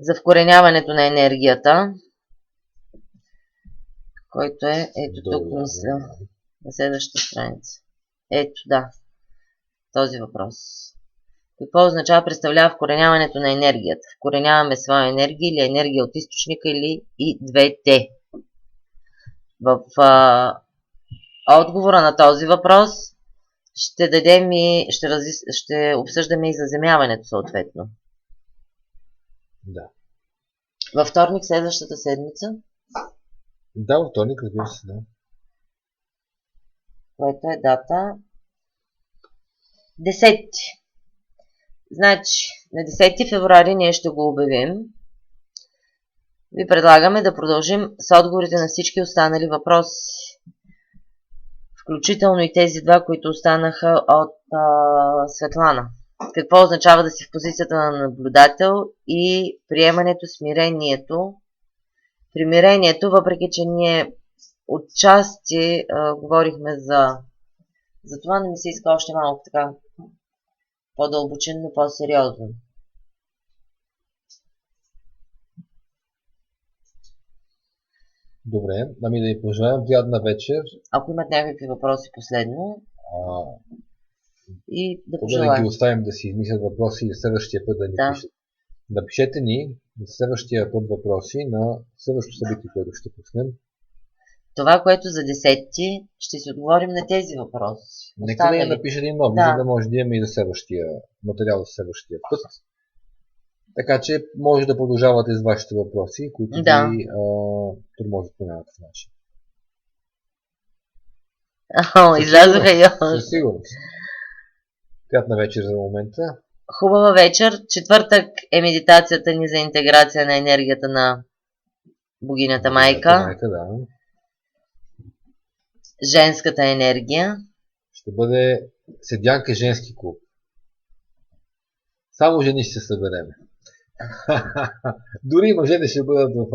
за вкореняването на енергията, който е ето тук на следващата страница. Ето, да, този въпрос. Какво означава представлява вкореняването на енергията? Вкореняваме своя енергия или енергия от източника или и двете? В отговора на този въпрос ще обсъждаме и заземяването съответно. Да. Във вторник следващата седмица? Да, във вторник, разбира се, да. Което е дата 10. Значи, на 10 февруари ние ще го обявим. Ви предлагаме да продължим с отговорите на всички останали въпроси. Включително и тези два, които останаха от Светлана. Какво означава да си в позицията на наблюдател и приемането, смирението. Примирението, въпреки че ние отчасти говорихме за това, не ми се иска още малко така по-дълбочинно, по-сериозно. Добре, ами да ви пожелаем приятна вечер. Ако имат някакви въпроси последно, и да пожелаем. Да ги оставим да си измислят въпроси и следващия път да ни пишат. Напишете ни следващия път въпроси на следващото събитие, което ще пуснем. Това, което за 10 ще си отговорим на тези въпроси. Нека да я напишете и нови, за да може да имаме и за следващия материал за следващия път. Така че може да продължавате с вашите въпроси, които ви тормозят по някакъв начин. Излязоха и със сигурност. Приятна вечер за момента. Хубава вечер. Четвъртък е медитацията ни за интеграция на енергията на богинята майка. Да. Женската енергия. Ще бъде седянка женски клуб. Само жени ще се събереме. Дори мъжете ще бъдат в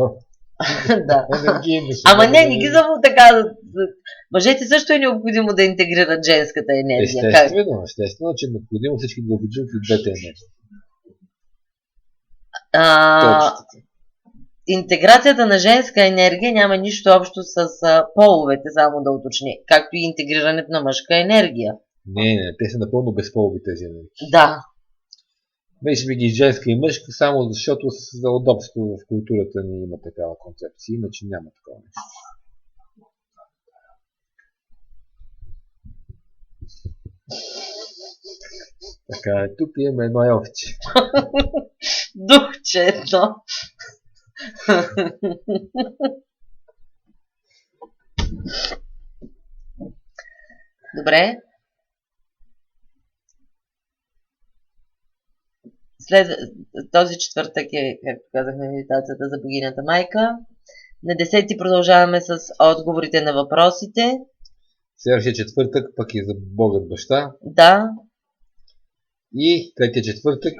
да. Ама не ги само така. Мъжете също е необходимо да интегрират женската енергия. Естествено, че е необходимо всички да обичат и двете енергии. Интеграцията на женска енергия няма нищо общо с половете, само да уточни. Както и интегрирането на мъжка енергия. Не, те са напълно безполови тези енергии. Да. Беше ги женска и мъжка, само защото за удобство в културата ни има такава концепция, иначе няма такова нещо. Така е, тук имаме едно елфче. Духче едно. Добре. Този четвъртък е, както казахме, медитацията за богинята майка. На 10 продължаваме с отговорите на въпросите. Следващия четвъртък пък е за Богът баща. Да. И третия четвъртък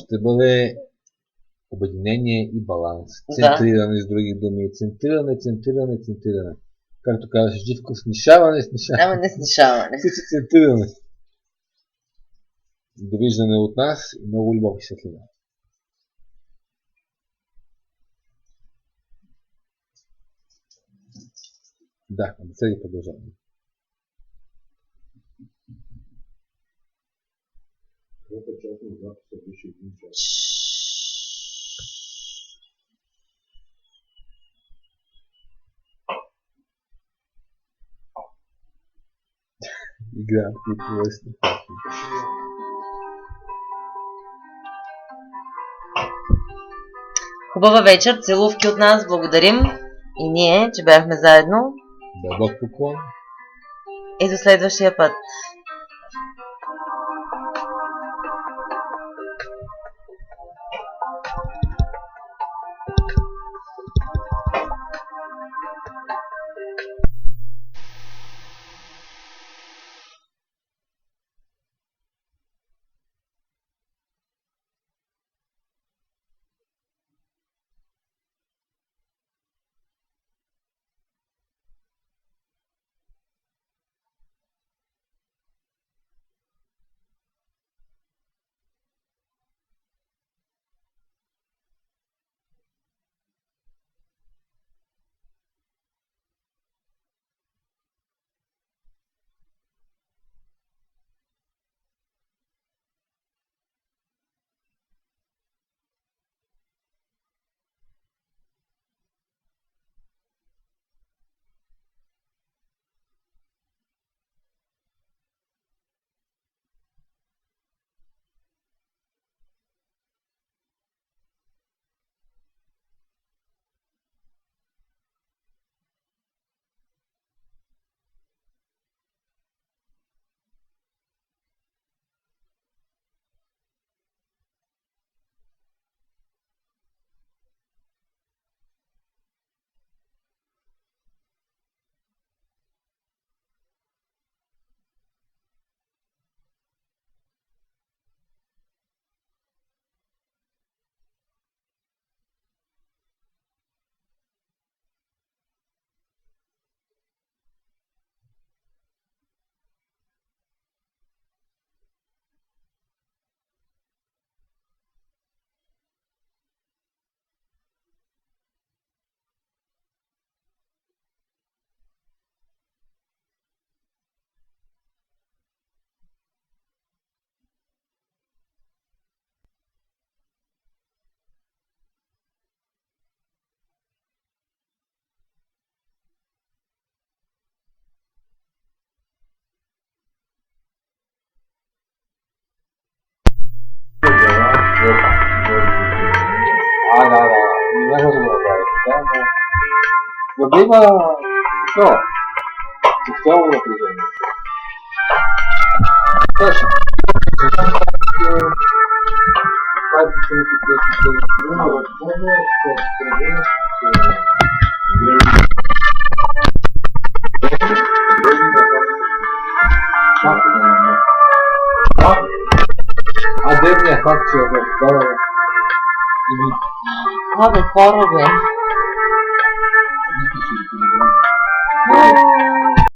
ще бъде обединение и баланс. Центриране, с други думи. Центриране. Както казваш, Живко, снишаване. Не снишаване. Центриране. Довиждане от нас и много любов и светлина. Да, да се ги продължаваме. Играят по-лесно. Хубава вечер, целувки от нас, благодарим и ние, че бяхме заедно. Дълбок поклон. И до следващия път. няма да го направи така, но да има то, социално напрежение. Точно. Това е причината, което има възможно, а древният факт, че в това Абе, хора, бе. и